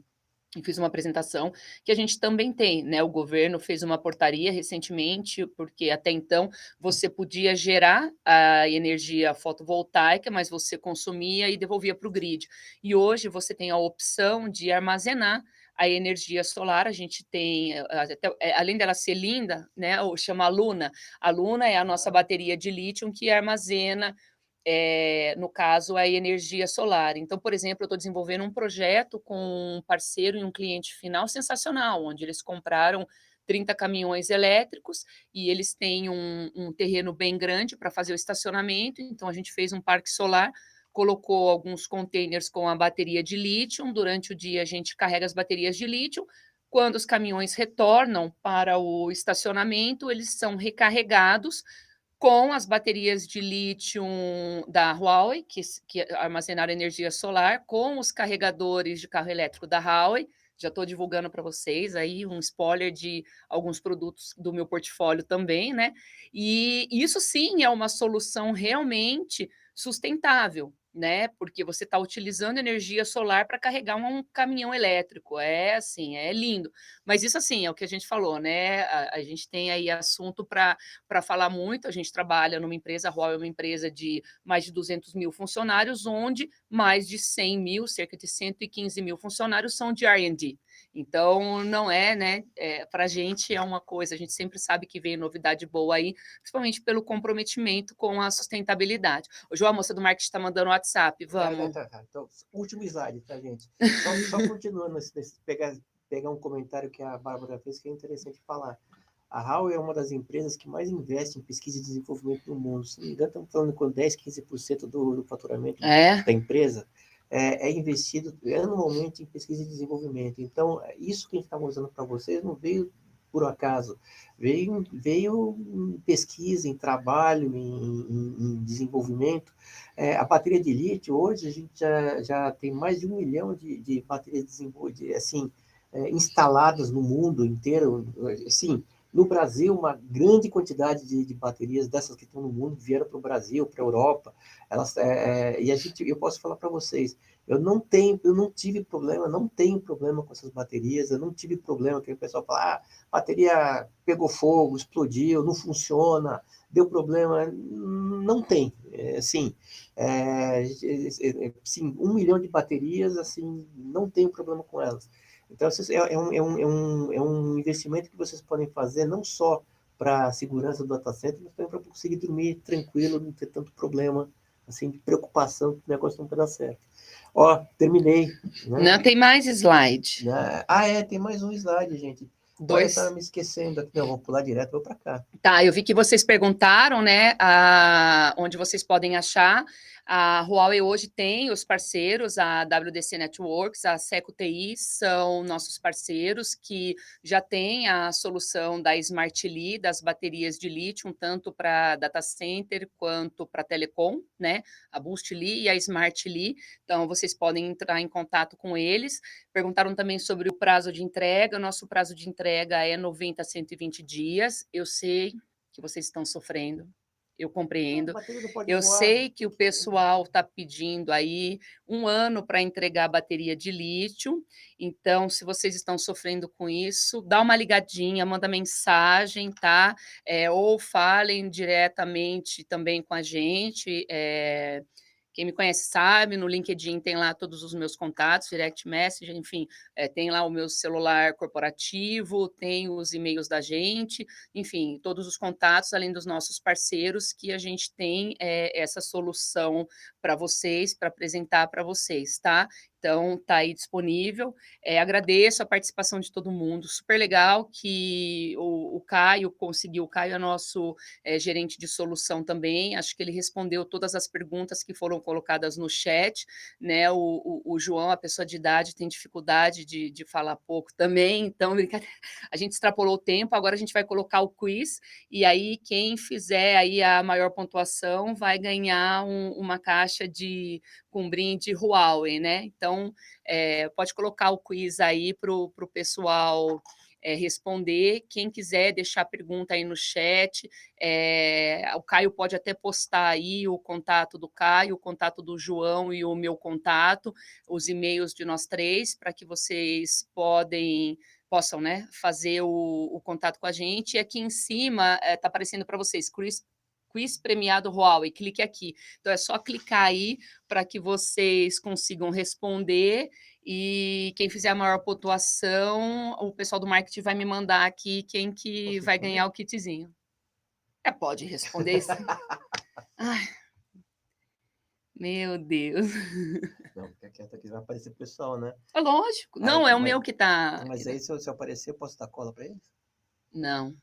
fiz uma apresentação que a gente também tem, né? O governo fez uma portaria recentemente, porque até então você podia gerar a energia fotovoltaica, mas você consumia e devolvia para o grid. E hoje você tem a opção de armazenar a energia solar. A gente tem, além dela ser linda, né? Chama a Luna. A Luna é a nossa bateria de lítio que armazena no caso, a energia solar. Então, por exemplo, eu estou desenvolvendo um projeto com um parceiro e um cliente final sensacional, onde eles compraram 30 caminhões elétricos e eles têm um terreno bem grande para fazer o estacionamento, então a gente fez um parque solar, colocou alguns containers com a bateria de lítio, durante o dia a gente carrega as baterias de lítio, quando os caminhões retornam para o estacionamento, eles são recarregados com as baterias de lítio da Huawei, que armazenaram energia solar, com os carregadores de carro elétrico da Huawei. Já estou divulgando para vocês aí um spoiler de alguns produtos do meu portfólio também, né? E isso sim é uma solução realmente sustentável, né? Porque você está utilizando energia solar para carregar um caminhão elétrico. É assim, é lindo. Mas isso assim é o que a gente falou, né? A gente tem aí assunto para falar muito. A gente trabalha numa empresa, a Huawei é uma empresa de mais de 200 mil funcionários, onde mais de 100 mil, cerca de 115 mil funcionários são de R&D. Então, não é, né? Para a gente é uma coisa, a gente sempre sabe que vem novidade boa aí, principalmente pelo comprometimento com a sustentabilidade. O João, a moça do marketing está mandando um WhatsApp, vamos. Tá. Então, último slide, tá, gente? Só continuando, pegar um comentário que a Bárbara fez, que é interessante falar. A Huawei é uma das empresas que mais investe em pesquisa e desenvolvimento no mundo. Se não me engano, estamos falando com 10, 15% do faturamento da empresa é investido anualmente em pesquisa e desenvolvimento. Então, isso que a gente está mostrando para vocês não veio por acaso. Veio em pesquisa, em trabalho, em desenvolvimento. A bateria de lítio, hoje, a gente já tem mais de 1 milhão de baterias assim, instaladas no mundo inteiro. Assim, no Brasil, uma grande quantidade de baterias dessas que estão no mundo vieram para o Brasil, para a Europa. Eu posso falar para vocês, eu não tive problema, não tenho problema com essas baterias, eu não tive problema que o pessoal fala, bateria pegou fogo, explodiu, não funciona, deu problema. Não tem. Assim, 1 milhão de baterias, assim, não tenho problema com elas. Então, é um investimento que vocês podem fazer não só para a segurança do data center, mas também para conseguir dormir tranquilo, não ter tanto problema, assim, de preocupação que o negócio não vai dar certo. Ó, terminei. Né? Não, tem mais slide. Tem mais um slide, gente. 2. Olha, eu estava me esquecendo aqui. Não, vou pular direto, vou para cá. Tá, eu vi que vocês perguntaram, né, onde vocês podem achar. A Huawei hoje tem os parceiros, a WDC Networks, a Seco TI, são nossos parceiros que já têm a solução da Smart Li, das baterias de lítio, tanto para data center quanto para telecom, né, a Boost Li e a Smart Li. Então, vocês podem entrar em contato com eles. Perguntaram também sobre o prazo de entrega. O nosso prazo de entrega é 90 a 120 dias. Eu sei que vocês estão sofrendo, eu compreendo. Eu sei que o pessoal está pedindo aí 1 ano para entregar a bateria de lítio. Então, se vocês estão sofrendo com isso, dá uma ligadinha, manda mensagem, tá? Ou falem diretamente também com a gente. Quem me conhece sabe, no LinkedIn tem lá todos os meus contatos, direct message, enfim, tem lá o meu celular corporativo, tem os e-mails da gente, enfim, todos os contatos, além dos nossos parceiros, que a gente tem essa solução para vocês, para apresentar para vocês, tá? Então, está aí disponível. Agradeço a participação de todo mundo. Super legal que o Caio conseguiu. O Caio é nosso gerente de solução também. Acho que ele respondeu todas as perguntas que foram colocadas no chat. Né? O João, a pessoa de idade, tem dificuldade de falar pouco também. Então, a gente extrapolou o tempo. Agora a gente vai colocar o quiz. E aí, quem fizer aí a maior pontuação vai ganhar uma caixa com brinde Huawei, né? Então, pode colocar o quiz aí para o pessoal responder. Quem quiser deixar pergunta aí no chat, o Caio pode até postar aí o contato do Caio, o contato do João e o meu contato, os e-mails de nós três, para que vocês possam, né, fazer o contato com a gente. E aqui em cima está aparecendo para vocês, quiz premiado Huawei, clique aqui. Então, é só clicar aí para que vocês consigam responder e quem fizer a maior pontuação, o pessoal do marketing vai me mandar aqui quem que vai ganhar o kitzinho. Pode responder isso. Meu Deus. Não, fica quieto aqui, vai aparecer pro pessoal, né? É lógico. Não, é o meu que tá. Mas aí, se eu aparecer, eu posso dar cola para eles? Não.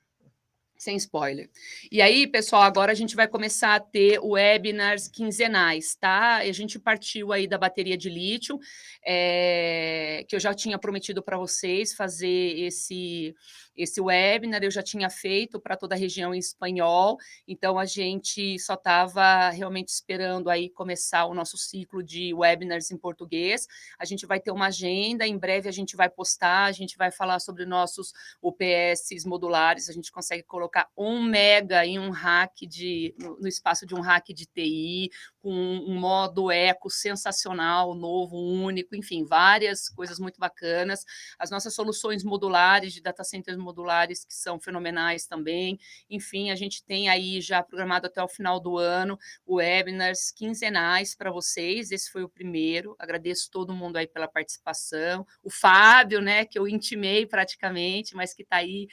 Sem spoiler. E aí, pessoal, agora a gente vai começar a ter webinars quinzenais, tá? A gente partiu aí da bateria de lítio, que eu já tinha prometido para vocês fazer esse webinar, eu já tinha feito para toda a região em espanhol, então a gente só estava realmente esperando aí começar o nosso ciclo de webinars em português. A gente vai ter uma agenda, em breve a gente vai postar, a gente vai falar sobre nossos UPS modulares, a gente consegue colocar 1 mega em um rack no espaço de um rack de TI, com um modo eco sensacional, novo, único, enfim, várias coisas muito bacanas. As nossas soluções modulares, de data centers modulares, que são fenomenais também. Enfim, a gente tem aí já programado até o final do ano webinars quinzenais para vocês. Esse foi o primeiro. Agradeço todo mundo aí pela participação. O Fábio, né, que eu intimei praticamente, mas que está aí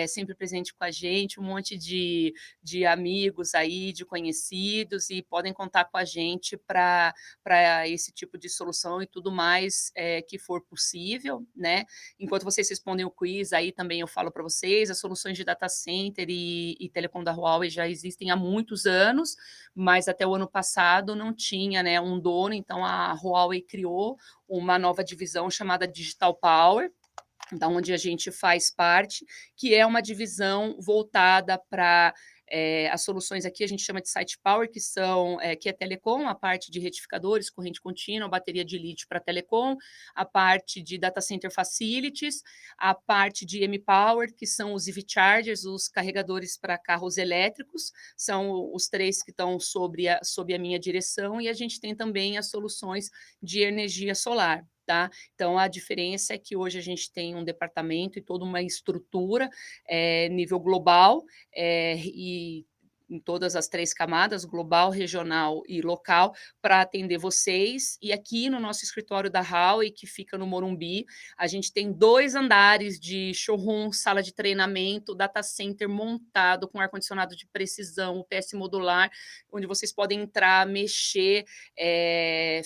sempre presente com a gente, um monte de amigos aí, de conhecidos, e podem contar com a gente para esse tipo de solução e tudo mais que for possível, né? Enquanto vocês respondem o quiz, aí também eu falo para vocês, as soluções de data center e telecom da Huawei já existem há muitos anos, mas até o ano passado não tinha, né, um dono, então a Huawei criou uma nova divisão chamada Digital Power, da onde a gente faz parte, que é uma divisão voltada para as soluções aqui, a gente chama de Site Power, que é telecom, a parte de retificadores, corrente contínua, bateria de lítio para telecom, a parte de Data Center Facilities, a parte de M-Power, que são os EV Chargers, os carregadores para carros elétricos, são os 3 que estão sob a minha direção, e a gente tem também as soluções de energia solar. Tá? Então, a diferença é que hoje a gente tem um departamento e toda uma estrutura nível global e em todas as 3 camadas, global, regional e local, para atender vocês. E aqui no nosso escritório da Huawei, que fica no Morumbi, a gente tem 2 andares de showroom, sala de treinamento, data center montado com ar-condicionado de precisão, UPS modular, onde vocês podem entrar, mexer,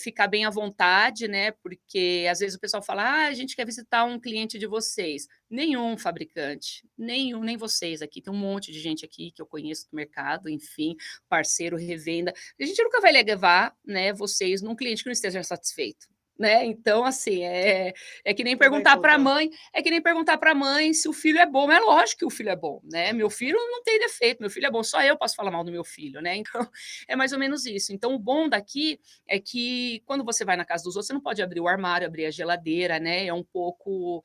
ficar bem à vontade, né? Porque às vezes o pessoal fala, a gente quer visitar um cliente de vocês. Nenhum fabricante, nem vocês aqui, tem um monte de gente aqui que eu conheço do mercado, enfim, parceiro, revenda. A gente nunca vai levar, né, vocês num cliente que não esteja satisfeito. Né? Então, assim, é que nem perguntar para a mãe se o filho é bom. É lógico que o filho é bom, né? Meu filho não tem defeito, meu filho é bom, só eu posso falar mal do meu filho, né? Então, é mais ou menos isso. Então, o bom daqui é que quando você vai na casa dos outros, você não pode abrir o armário, abrir a geladeira, né? É um pouco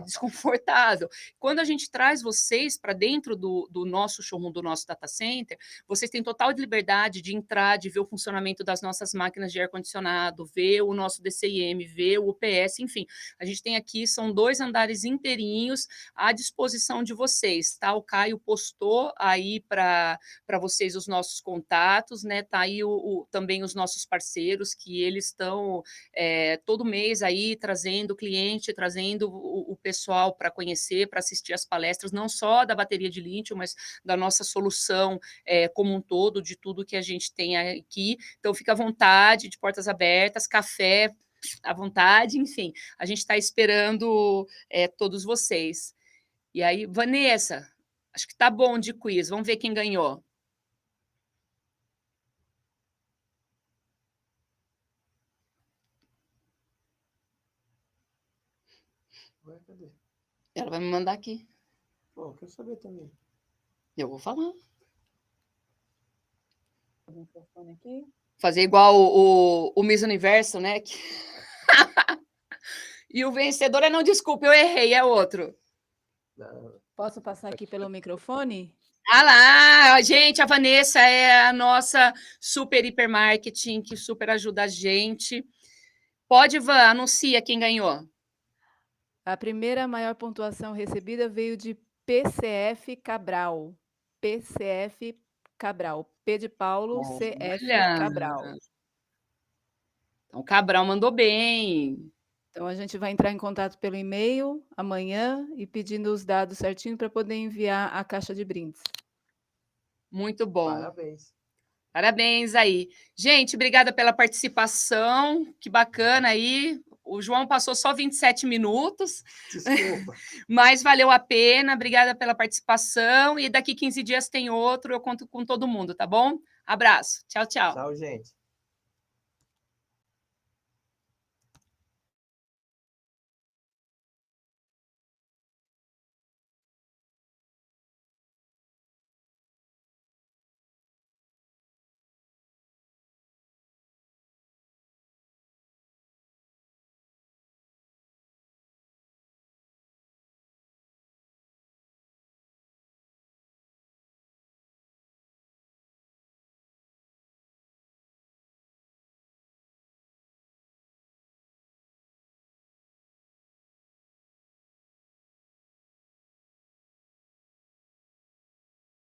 desconfortável. Quando a gente traz vocês para dentro do nosso showroom, do nosso data center, vocês têm total liberdade de entrar, de ver o funcionamento das nossas máquinas de ar-condicionado, ver o nosso DCIM, ver o UPS, enfim. A gente tem aqui, são 2 andares inteirinhos à disposição de vocês, tá? O Caio postou aí para vocês os nossos contatos, né? Tá aí também os nossos parceiros, que eles estão todo mês aí trazendo cliente, trazendo o pessoal para conhecer, para assistir as palestras, não só da bateria de lítio, mas da nossa solução como um todo, de tudo que a gente tem aqui. Então, fica à vontade, de portas abertas, café à vontade, enfim. A gente está esperando todos vocês. E aí, Vanessa, acho que tá bom de quiz, vamos ver quem ganhou. Ué, cadê? Ela vai me mandar aqui. Pô, eu quero saber também. Eu vou falar. O microfone aqui. Fazer igual o Miss Universo, né? E o vencedor não, desculpa, eu errei, é outro. Não. Posso passar aqui pelo microfone? Ah lá, gente, a Vanessa é a nossa super hipermarketing, que super ajuda a gente. Pode, Van, anuncia quem ganhou. A primeira maior pontuação recebida veio de PCF Cabral. PCF Cabral. P de Paulo, CF Cabral. Então, o Cabral mandou bem. Então, a gente vai entrar em contato pelo e-mail amanhã e pedindo os dados certinho para poder enviar a caixa de brindes. Muito bom. Parabéns. Parabéns aí. Gente, obrigada pela participação, que bacana aí. O João passou só 27 minutos. Desculpa. Mas valeu a pena, obrigada pela participação. E daqui 15 dias tem outro, eu conto com todo mundo, tá bom? Abraço. Tchau, tchau. Tchau, gente.